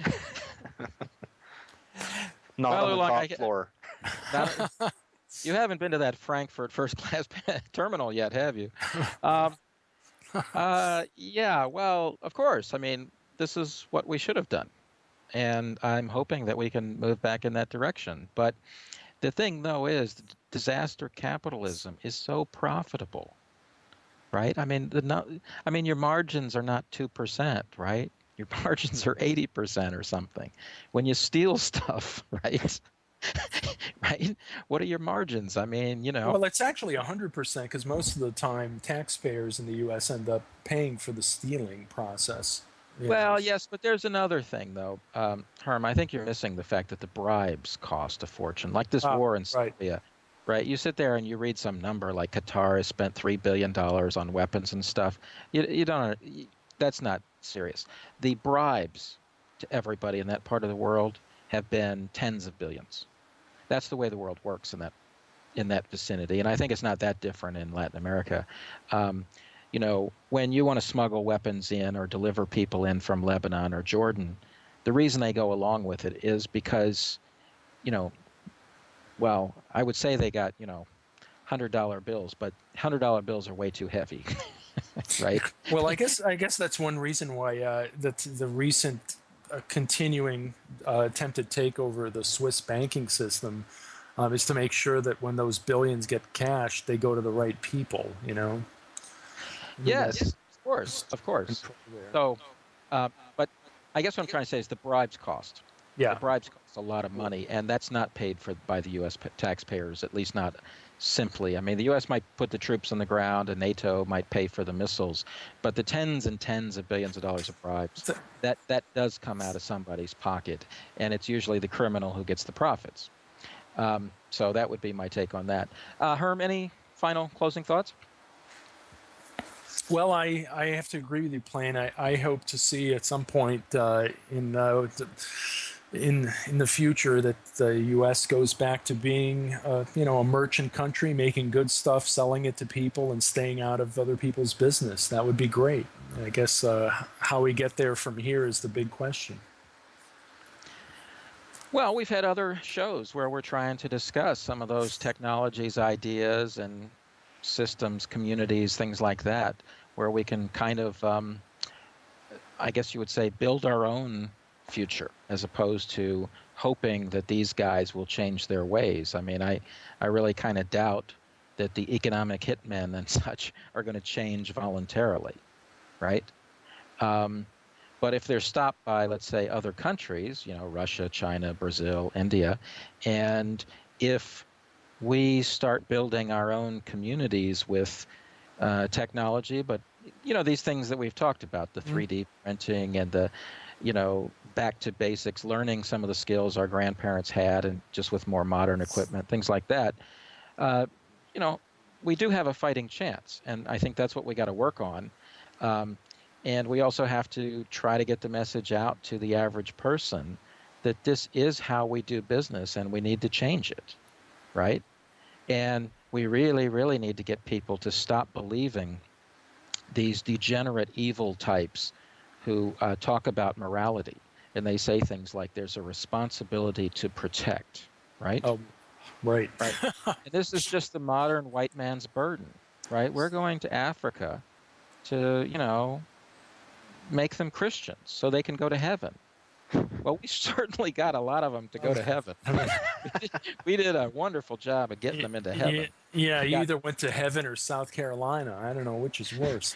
Not on the top floor. You haven't been to that Frankfurt first class terminal yet, have you? Yeah. Well, of course. I mean, this is what we should have done, and I'm hoping that we can move back in that direction. But the thing, though, is disaster capitalism is so profitable, right? I mean, your margins are not 2%, right? Your margins are 80% or something. When you steal stuff, right? Right? What are your margins? I mean, Well, it's actually 100% because most of the time taxpayers in the U.S. end up paying for the stealing process. Well, yes, but there's another thing, though, Herm. I think you're missing the fact that the bribes cost a fortune, like this war in Syria, right? You sit there and you read some number like Qatar has spent $3 billion on weapons and stuff. You don't. That's not serious. The bribes to everybody in that part of the world have been tens of billions. That's the way the world works in that vicinity, and I think it's not that different in Latin America. When you want to smuggle weapons in or deliver people in from Lebanon or Jordan, the reason they go along with it is because, well, I would say they got, $100 bills, but $100 bills are way too heavy, right? Well, I guess that's one reason why the recent continuing attempted takeover of the Swiss banking system is to make sure that when those billions get cashed, they go to the right people, Yes, of course. So, but I guess what I'm trying to say is the bribes cost. Yeah. The bribes cost a lot of money, and that's not paid for by the U.S. taxpayers, at least not simply. I mean, the U.S. might put the troops on the ground, and NATO might pay for the missiles, but the tens and tens of billions of dollars of bribes, that does come out of somebody's pocket, and it's usually the criminal who gets the profits. So that would be my take on that. Herm, any final closing thoughts? Well, I have to agree with you, Plain. I hope to see at some point in the future that the U.S. goes back to being a merchant country, making good stuff, selling it to people, and staying out of other people's business. That would be great. I guess how we get there from here is the big question. Well, we've had other shows where we're trying to discuss some of those technologies, ideas, and systems, communities, things like that, where we can kind of, I guess you would say, build our own future as opposed to hoping that these guys will change their ways. I mean, I really kind of doubt that the economic hitmen and such are going to change voluntarily, right? But if they're stopped by, let's say, other countries, Russia, China, Brazil, India, and if we start building our own communities with technology, but these things that we've talked about, the 3D printing and the back to basics, learning some of the skills our grandparents had and just with more modern equipment, things like that, we do have a fighting chance, and I think that's what we got to work on. And we also have to try to get the message out to the average person that this is how we do business and we need to change it, right? And we really, really need to get people to stop believing these degenerate evil types who talk about morality. And they say things like there's a responsibility to protect, right? Oh, right. And this is just the modern white man's burden, right? We're going to Africa to, make them Christians so they can go to heaven. Well, we certainly got a lot of them to go to heaven. We did a wonderful job of getting them into heaven. Yeah, you either went to heaven or South Carolina. I don't know which is worse.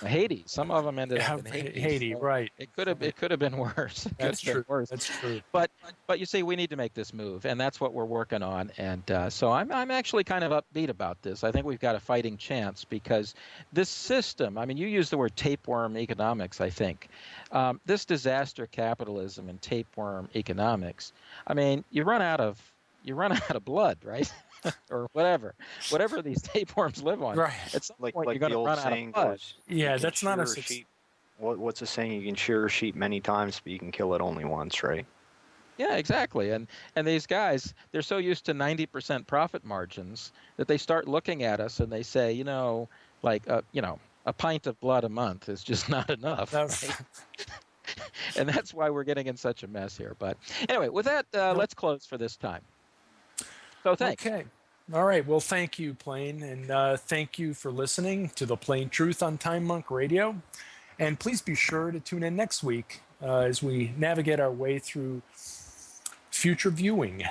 Haiti. Some of them ended Yeah, up in Haiti. Haiti, So right. it could have been worse. It could That's have been true. worse. That's true. But you see, we need to make this move, and that's what we're working on. And so I'm actually kind of upbeat about this. I think we've got a fighting chance because this system. I mean, you use the word tapeworm economics. I think this disaster capitalism and tapeworm economics. I mean, you run out of blood, right? Or whatever these tapeworms live on. Right. At some Like point, like you're the going to old run out saying of blood. goes, Yeah, you can that's not a shear sheep. What's the saying? You can shear a sheep many times, but you can kill it only once, right? Yeah, exactly. And these guys, they're so used to 90% profit margins that they start looking at us and they say, like, a pint of blood a month is just not enough. That's, Right? And that's why we're getting in such a mess here. But anyway, with that, let's close for this time. So thanks. Okay. All right. Well, thank you, Plain. And thank you for listening to The Plain Truth on Time Monk Radio. And please be sure to tune in next week as we navigate our way through future viewing.